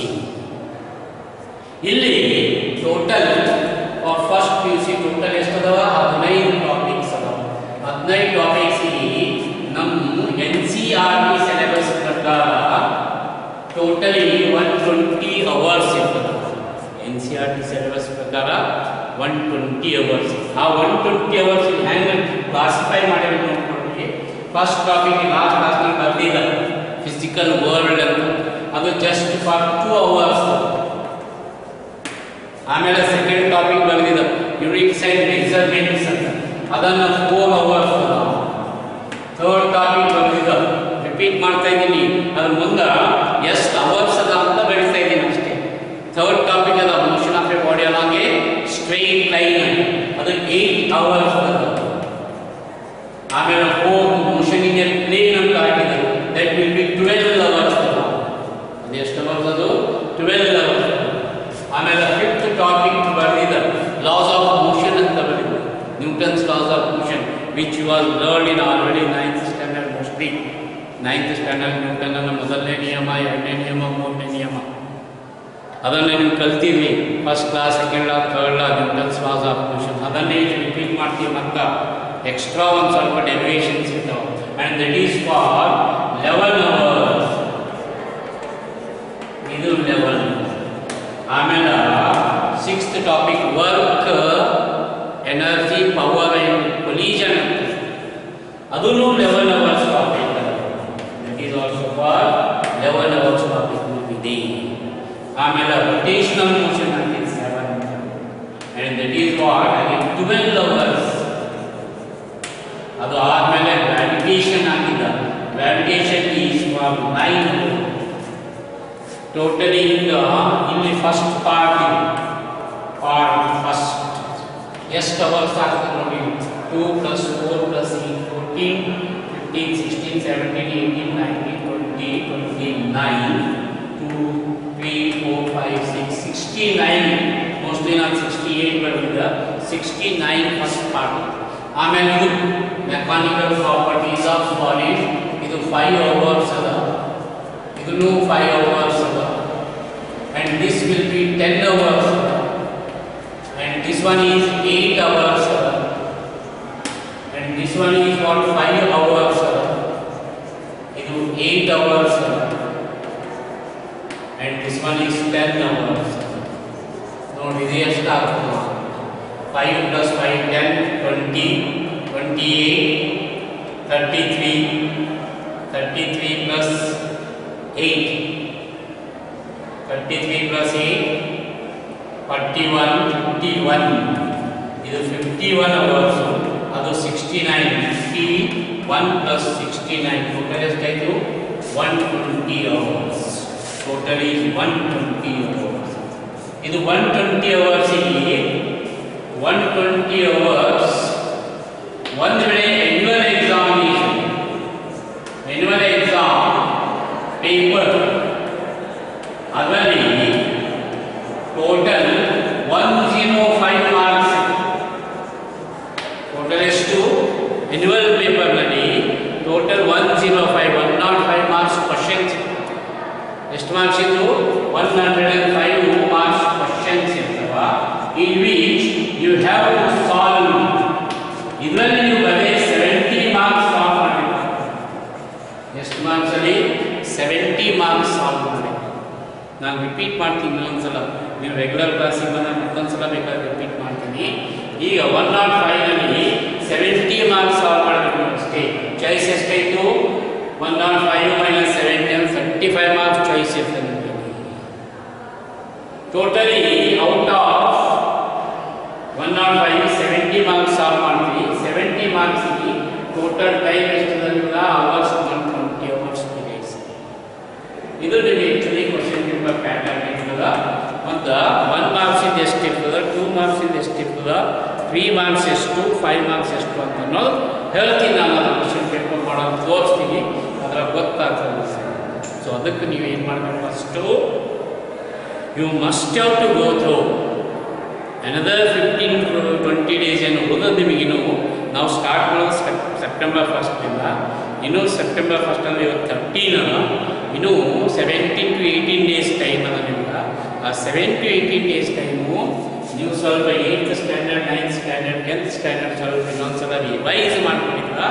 ಇಲ್ಲಿ ಟೋಟಲ್ ಫಸ್ಟ್ PUC ಟೋಟಲ್ ಎಷ್ಟು ಅದಾವ? 15 ಟಾಪಿಕ್ಸ್ ಅದಾವ. 15 ಟಾಪಿಕ್ಸ್ ನಮ್ಮ NCERT ಸಿಲೆಬಸ್ ಪ್ರಕಾರ ಟೋಟಲಿ 120 ಅವರ್ಸ್ ಇರ್ತದೆ. NCERT ಸಿಲೆಬಸ್ ಪ್ರಕಾರ 120 ಅವರ್ಸ್. ಆ 120 ಅವರ್ಸ್ ಹೆಂಗೆ ಕ್ಲಾಸಿಫೈ ಮಾಡಿರೋದು ನೋಡ್ಕೊಳ್ಳಿ. ಫಸ್ಟ್ ಟಾಪಿಕ್ ಲಾಸ್ಟ್ ಕ್ಲಾಸ್ನಲ್ಲಿ ಬರ್ದಿಲ್ಲ, ಫಿಸಿಕಲ್ ವರ್ಲ್ಡ್ ಅಂತ, ಅದು ಜಸ್ಟ್ ಫಾರ್ 2 ಅವರ್ಸ್. ಆಮೇಲೆ ಸೆಕೆಂಡ್ ಟಾಪಿಕ್ ಬರ್ದಿದ್ದ ಯುನಿಕ್ಸ್ ಅಂಡ್ ಮೆಜರ್ಮೆಂಟ್ಸ್ ಅಂತ, ಅದನ್ನು 4 ಅವರ್ಸ್. ಥರ್ಡ್ ಟಾಪಿಕ್ ಬರ್ದಿದ್ದ, ರಿಪೀಟ್ ಮಾಡ್ತಾ ಇದ್ದೀನಿ, ಅದ್ರ ಮುಂದೆ ಎಷ್ಟು ಅವರ್ಸ್ ಅದ ಅಂತ ಬೆಳೀತಾ ಇದ್ದೀನಿ ಅಷ್ಟೇ. ಥರ್ಡ್ ಟಾಪಿಕ್ ಅದ motion of a body along a straight line, ಅದು 8 ಅವರ್ಸ್ ಅದ. ಆಮೇಲೆ fourth motion in a plane ಅಂತ ಆಗಿದೆ, ದಟ್ ವಿಲ್ ಬಿ 12 ಅವರ್ಸ್. ಅದು ಎಷ್ಟು ಅವರ್ಸ್? ಅದು 12 ಅವರ್ಸ್. ಆಮೇಲೆ ಫಿಫ್ತ್ ಟಾಪಿಕ್ ಬರ್ದಿದ್ದ ಲಾಸ್ ಆಫ್ ಮೋಷನ್ ಅಂತ ಬರೆದಿದ್ದ, Newton's laws of motion which you are learn in already 9th standard. Mostly 9th standard ನ್ಯೂಟನ್ನ ಮೊದಲನೇ ನಿಯಮ, ಎರಡನೇ ನಿಯಮ, ಮೂರನೇ ನಿಯಮ ಅದನ್ನೇ ನೀವು ಕಲ್ತೀವಿ. First law, second law, third law, Newton's laws of motion. ಅದನ್ನೇ ರಿಪೀಟ್ ಮಾಡ್ತೀವಿ. ಮತ್ತು ಎಕ್ಸ್ಟ್ರಾ ಒಂದು ಸ್ವಲ್ಪ ಡೆರಿವೇಷನ್ಸ್ ಇರ್ತಾವೆ. And that is for 11 hours. ಇದು 11. ಆಮೇಲೆ 6th topic work, energy, power and collision ಅಂತ, ಅದೂ 11 hours topic. That is also for 11 hours topic ಇದೆ. ಆಮೇಲೆ ರೊಟೇಷನಲ್ ಮೋಷನ್ ಅಂತ 7, and that is for 12 hours. ಅದು ಆದಮೇಲೆ ಗ್ರಾವಿಟೇಷನ್ ಆಗಿದ್ದ, gravitation is for 9 hours. Totally ಇಲ್ಲಿ ಫಸ್ಟ್ ಪಾರ್ಟ್ ಫಸ್ಟ್ ಎಷ್ಟು ಅವರ್ಸ್ ಆಗ್ತದೆ ನೋಡಿ. 2 + 4 + 8 14 15 16 17 18 19 20 29 2 3 4 5 6 69. ಮೋಸ್ಟ್ಲಿ ನಾನು 68 ಬರೆದಿದ್ದ, 69 ಫಸ್ಟ್ ಪಾರ್ಟ್. ಆಮೇಲೆ ಇದು ಮೆಕ್ಯಾನಿಕಲ್ ಪ್ರಾಪರ್ಟೀಸ್ ಆಫ್ ಸಾಲಿಡ್, ಇದು 5 ಅವರ್ಸ್ ಅದ, ಇದನ್ನು 5 ಅವರ್ಸ್ ಅದ. and this will be 10 hours and this one is 8 hours and this one is what 5 hours. ಇದು 8 hours and this one is 10 hours. ನೋಡಿ ಇದು ಎಷ್ಟು ಆಗ್ತದೆ? 5 + 5 10 20 28 33 33 plus 8 33 plus 8 41 51. ಇದು 51 hours. ಅದು 69 51 plus 69 ಟೋಟಲ್ ಎಷ್ಟಾಯಿತು? 120 hours. Total is 120 hours. ಇದು 120 hours ಇಲ್ಲಿ 120 hours. ಒಂದು ವೇಳೆ annual examination annual exam paper ಅದರಲ್ಲಿ ಟೋಟಲ್ 105 ಮಾರ್ಕ್ಸ್. ಟೋಟಲ್ ಎಷ್ಟು? annual paper ನಲ್ಲಿ ಟೋಟಲ್ 105 ಮಾರ್ಕ್ಸ್ ಕ್ವಶನ್ಸ್. ಎಷ್ಟು ಮಾರ್ಕ್ಸ್ ಇದು? 105 ಮಾರ್ಕ್ಸ್ ಕ್ವಶನ್ಸ್ ಇರ್ತವ. in which you have to solve. ಇದರಲ್ಲಿ ನೀವು ಬರೀ 70 ಮಾರ್ಕ್ಸ್ ಸಾಲ್ವ್ ಮಾಡಬೇಕು. ಎಷ್ಟು ಮಾರ್ಕ್ಸ್ ಅಲ್ಲಿ? 70 ಮಾರ್ಕ್ಸ್ ಸಾಲ್ವ್ ಮಾಡಬೇಕು. ನಾನು ರಿಪೀಟ್ ಮಾಡ್ತೀನಿ ಇನ್ನೊಂದ್ಸಲ, ನೀವು ರೆಗ್ಯುಲರ್ ಕ್ಲಾಸಿಗೆ ಬಂದಾಗ ಮತ್ತೊಂದ್ಸಲ ಬೇಕಾದ್ರೆ ರಿಪೀಟ್ ಮಾಡ್ತೀನಿ. ಈಗ 105 ನಲ್ಲಿ 70 ಮಾರ್ಕ್ಸ್ ಸಾಲ್ವ್ ಮಾಡಬೇಕು ಅಷ್ಟೇ. ಚಾಯ್ಸ್ ಎಷ್ಟಾಯಿತು? 105 ಮೈನಸ್ 70 35 ಮಾರ್ಕ್ಸ್ ಚಾಯ್ಸ್ ಇರ್ತದೆ. Totally out of 105 70 marks solve ಮಾಡ್ತೀವಿ. 70 ಮಾರ್ಕ್ಸ್ಗೆ ಟೋಟಲ್ ಟೈಮ್ ಎಷ್ಟಿದೆ? Hours 120 hours periods. ಇದು ನಿಮಗೆ ಆಕ್ಚುಲಿ ಕ್ವಶನ್ ಪೇಪರ್ ಪ್ಯಾಟರ್ನ್ ಇರ್ತದ. ಮತ್ತು 1 ಮಾರ್ಕ್ಸ್ ಇಂದ ಎಷ್ಟು ಇರ್ತದ, 2 ಮಾರ್ಕ್ಸ್ ಇಂದ ಎಷ್ಟು ಇರ್ತದ, 3 ಮಾರ್ಕ್ಸ್ ಎಷ್ಟು, 5 ಮಾರ್ಕ್ಸ್ ಎಷ್ಟು ಅಂತ ಅನ್ನೋದು ಹೇಳ್ತೀನಿ. ನಾನು ಅದು ಕ್ವಶನ್ ಪೇಪರ್ ಮಾಡೋದು ತೋರಿಸ್ತೀನಿ, ಅದರ ಗೊತ್ತಾಗ್ತದೆ. ಸೊ ಅದಕ್ಕೆ ನೀವು ಏನು ಮಾಡಬೇಕು? First you must have to go through another 15 to 20 days. ಏನು ಓದೋದು ನಿಮಗಿನ್ನು ನಾವು ಸ್ಟಾರ್ಟ್ ಮಾಡೋದು ಸೆಪ್ಟೆಂಬರ್ 1 ಇನ್ನು ಸೆಪ್ಟೆಂಬರ್ 1 ಅಂದರೆ ಇವತ್ತು 13, ಇನ್ನು 17 to 18 ಡೇಸ್ ಟೈಮ್ ಅದ ನಿಮ್ಗೆ. ಆ 7 to 18 ಡೇಸ್ ಟೈಮು ನೀವು ಸ್ವಲ್ಪ 8th standard 9th standard 10th standard ಸ್ವಲ್ಪ ಇನ್ನೊಂದ್ಸಲ ರಿವೈಸ್ ಮಾಡ್ಕೊಂಡಿದ್ರೆ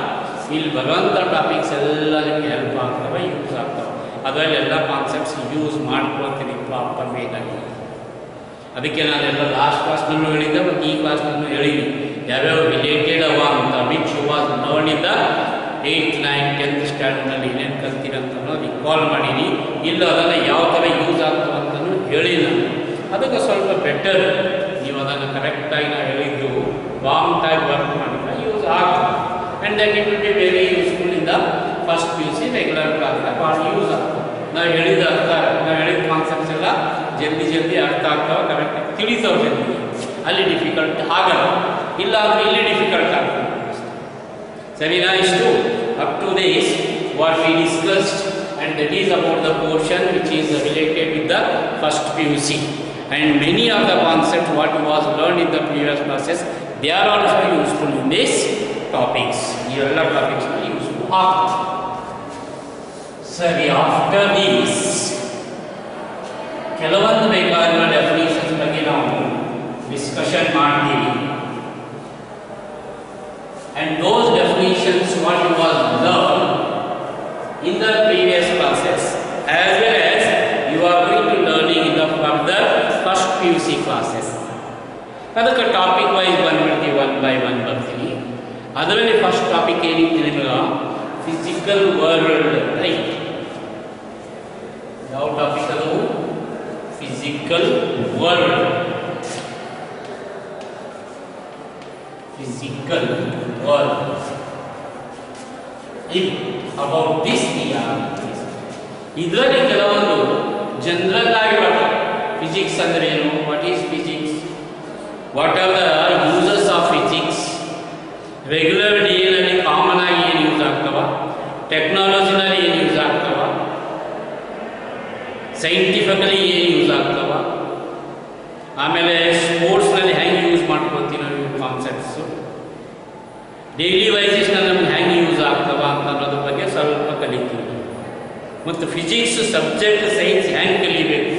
ಇಲ್ಲಿ ಬರುವಂಥ ಟಾಪಿಕ್ಸ್ ಎಲ್ಲ ನಿಮಗೆ ಹೆಲ್ಪ್ ಆಗ್ತವೆ, ಯೂಸ್ ಆಗ್ತವೆ. ಅದರಲ್ಲಿ ಎಲ್ಲ ಕಾನ್ಸೆಪ್ಟ್ಸ್ ಯೂಸ್ ಮಾಡ್ಕೊಳ್ತೀನಿ ಪ್ರಾಪರ್ ವೇಗಾಗಿ. ಅದಕ್ಕೆ ನಾನೆಲ್ಲ ಲಾಸ್ಟ್ ಕ್ಲಾಸ್ನಲ್ಲೂ ಹೇಳಿದ್ದೆ ಮತ್ತು ಈ ಕ್ಲಾಸ್ನಲ್ಲೂ ಹೇಳಿದ್ದೀನಿ ಯಾವ್ಯಾವ ರಿಲೇಟೆಡ್ ಅವ ಅಂತ. Which was learned 8th 9th 10th ಸ್ಟ್ಯಾಂಡರ್ಡ್ನಲ್ಲಿ ಏನೇನು ಕಲ್ತಿರಂತನೋ ರಿಕಾಲ್ ಮಾಡೀನಿ. ಇಲ್ಲ ಅದನ್ನು ಯಾವ ಥರ ಯೂಸ್ ಆಗ್ತವೆ ಅಂತಲೂ ಹೇಳಿ ನಾನು. ಅದಕ್ಕೆ ಸ್ವಲ್ಪ ಬೆಟರ್ ನೀವು ಅದನ್ನು ಕರೆಕ್ಟಾಗಿ ನಾವು ಹೇಳಿದ್ದು ರಾಂಗ್ ವರ್ಕ್ ಮಾಡಿದ್ರೆ ಯೂಸ್ ಆಗ್ತದೆ. And that it will be very useful in the first PUC regular ಕ್ಲಾಸ್ನ ಭಾಳ ಯೂಸ್ ಆಗ್ತದೆ. ನಾವು ಹೇಳಿದ ಅರ್ಥ, ನಾವು ಹೇಳಿದ ಕಾನ್ಸೆಪ್ಟ್ಸ್ ಎಲ್ಲ ಜಲ್ದಿ ಅರ್ಥ ಆಗ್ತಾವೆ, ಕರೆಕ್ಟಾಗಿ ತಿಳಿತಾವೆ ಜಲ್ದಿ. ಅಲ್ಲಿ ಡಿಫಿಕಲ್ಟ್ ಆಗಲ್ಲ, ಇಲ್ಲ ಅಂದರೆ ಇಲ್ಲಿ ಡಿಫಿಕಲ್ಟ್ ಆಗ್ತದೆ. ಸರಿನಾ? ಇಷ್ಟು up to this what we discussed, and that is about the portion which is related with the first PUC. And many of the concepts what was learned in the previous classes, they are also useful in these topics. ಈ ಎಲ್ಲ topics useful ಆಗ್ತದೆ. ಸರಿ, after this ಕೆಲವೊಂದು ಬೇಕಾದ definitions ಬಗ್ಗೆ ನಾವು discussion ಮಾಡ್ತೀವಿ. And those definitions what you was learned in the previous classes as well as you are going to learning in the further first PUC classes. ಅದಕ್ಕೆ topic wise ಬಂದ್ಬಿಡ್ತೀವಿ, 1 by 1 ಬರ್ತೀವಿ. ಅದರಲ್ಲಿ first topic ಏನಿತ್ತು ನಿಮಗೆ? Physical world. Right? ಯಾವ topic ಅದು? Physical world. Physical world. About this ಇದರಲ್ಲಿ ಕೆಲವೊಂದು ಜನರಲ್ ಆಗಿ ಫಿಸಿಕ್ಸ್ ಅಂದರೆ ಏನು, what is physics, what are the uses of physics, regular ಡೇನಲ್ಲಿ ಕಾಮನ್ ಆಗಿ ಏನು ಯೂಸ್ ಆಗ್ತವ, ಟೆಕ್ನಾಲಜಿನಲ್ಲಿ ಏನು ಯೂಸ್ ಆಗ್ತವ, ಸೈಂಟಿಫಿಕಲಿ ಏನು ಯೂಸ್ ಆಗ್ತವ, ಆಮೇಲೆ ಸ್ಪೋರ್ಟ್ಸ್ನಲ್ಲಿ ಹೆಂಗೆ ಯೂಸ್ ಮಾಡ್ಕೊಳ್ತೀವಿ ನಾವು ಈ ಕಾನ್ಸೆಪ್ಟ್ಸು, ಡೈಲಿ ವೈಸಸ್ನಲ್ಲಿ ನಮ್ಗೆ ಹೆಂಗೆ ಯೂಸ್ ಆಗ್ತವ ಅಂತ ಅನ್ನೋದ್ರ ಬಗ್ಗೆ ಸ್ವಲ್ಪ ಕಲಿತೀವಿ. ಮತ್ತು ಫಿಸಿಕ್ಸ್ ಸಬ್ಜೆಕ್ಟ್ ಸೈನ್ಸ್ ಹೆಂಗೆ ಕಲಿಬೇಕು,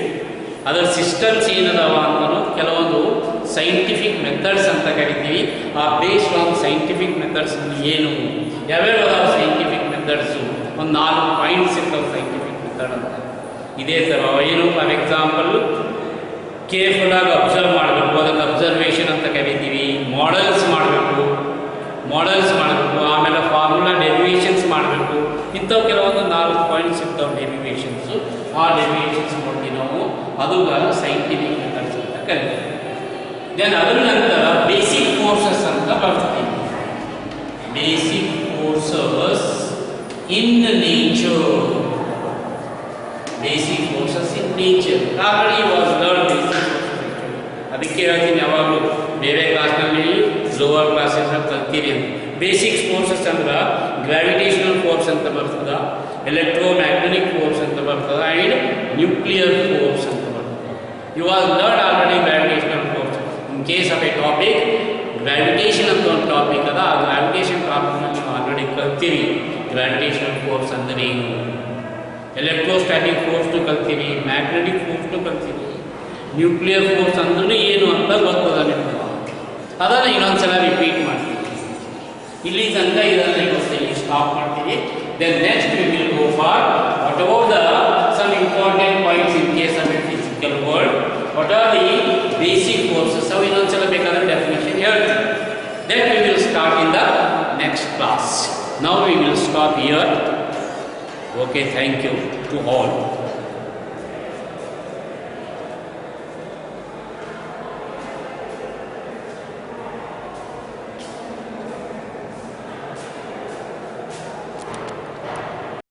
ಅದರ ಸಿಸ್ಟಮ್ಸ್ ಏನದಾವ ಅಂತಲೂ ಕೆಲವೊಂದು ಸೈಂಟಿಫಿಕ್ ಮೆಥಡ್ಸ್ ಅಂತ ಕರಿತೀವಿ. ಆ ಬೇಸ್ಡ್ ಆನ್ ಸೈಂಟಿಫಿಕ್ ಮೆಥಡ್ಸ್ ಏನು, ಯಾವ್ಯಾವ ಅದಾವ ಸೈಂಟಿಫಿಕ್ ಮೆಥಡ್ಸು, ಒಂದು 4 ಪಾಯಿಂಟ್ಸ್ ಇರ್ತವೆ ಸೈಂಟಿಫಿಕ್ ಮೆಥಡ್ ಅಂತ. ಇದೇ ಥರ ಏನು, ಫಾರ್ ಎಕ್ಸಾಂಪಲ್ ಕೇರ್ಫುಲ್ಲಾಗಿ ಅಬ್ಸರ್ವ್ ಮಾಡಬೇಕು, ಅದನ್ನು ಅಬ್ಸರ್ವೇಷನ್ ಅಂತ ಕರಿತೀವಿ. ಮಾಡೆಲ್ಸ್ ಮಾಡಬೇಕು, ಆಮೇಲೆ ಫಾರ್ಮುಲಾ ಡೆರಿವೇಷನ್ಸ್ ಮಾಡಬೇಕು. ಇಂಥವು ಕೆಲವೊಂದು 4 ಪಾಯಿಂಟ್ಸ್ ಇರ್ತವೆ ಡೆರಿವೇಷನ್ಸು. ಆ ಡೆರಿವೇಷನ್ಸ್ ನೋಡ್ತೀವಿ ನಾವು, ಅದು ಸೈಂಟಿಫಿಕ್ ಮೆಥಡ್ಸ್ ಅಂತ ಕರಿತೀವಿ. ದೆನ್ ಅದರ ನಂತರ ಬೇಸಿಕ್ ಫೋರ್ಸಸ್ ಅಂತ ಬರ್ತೀವಿ. Basic forces in nature. Basic forces in nature already was learn basic forces. ಅದಕ್ಕೆ ಹೇಳ್ತೀನಿ ಯಾವಾಗಲೂ ಬೇರೆ ಕ್ಲಾಸ್ನಲ್ಲಿ ಲೋವರ್ ಕ್ಲಾಸಸ್ ಕಲ್ತೀರಿ ಅಂತ. ಬೇಸಿಕ್ ಫೋರ್ಸಸ್ ಅಂದ್ರೆ ಗ್ರಾವಿಟೇಷನಲ್ ಫೋರ್ಸ್ ಅಂತ ಬರ್ತದ, ಎಲೆಕ್ಟ್ರೋಮ್ಯಾಗ್ನೆಟಿಕ್ ಫೋರ್ಸ್ ಅಂತ ಬರ್ತದ, ಆ್ಯಂಡ್ ನ್ಯೂಕ್ಲಿಯರ್ ಫೋರ್ಸ್ ಅಂತ ಬರ್ತದೆ. You are learn already gravitational force. In case of a topic gravitation ಅಂತ ಒಂದು ಟಾಪಿಕ್ ಅದ, ಆ ಗ್ರಾವಿಟೇಷನ್ ಟಾಪಿಕ್ನ ನೀವು ಆಲ್ರೆಡಿ ಕಲ್ತೀರಿ. ಗ್ರಾವಿಟೇಷನಲ್ ಫೋರ್ಸ್ ಅಂದರೆ ಏನು, ಎಲೆಕ್ಟ್ರೋಸ್ಟ್ಯಾಟಿಕ್ ಫೋರ್ಸ್ನು ಕಲ್ತೀರಿ, ಮ್ಯಾಗ್ನೆಟಿಕ್ ಫೋರ್ಸ್ನು ಕಲ್ತೀರಿ, ನ್ಯೂಕ್ಲಿಯರ್ ಫೋರ್ಸ್ ಅಂದ್ರೂ ಏನು ಅಂತ ಗೊತ್ತದ ನಿಮ್ಗೆ. ಅದನ್ನು ಇನ್ನೊಂದ್ಸಲ ರಿಪೀಟ್ ಮಾಡ್ತೀವಿ. ಇಲ್ಲಿ ತನಕ ಇದನ್ನು ಇವತ್ತು ಸ್ಟಾಪ್ ಮಾಡ್ತೀವಿ. Then next we will go for what about the some important points in case of a physical world. What are the basic forces, ಅವು ಇನ್ನೊಂದ್ಸಲ ಬೇಕಾದ್ರೆ ಡೆಫಿನೇಷನ್ ಹೇಳ್ತೀವಿ. Then we will start in the next class. Now we will stop here. Okay, thank you to all.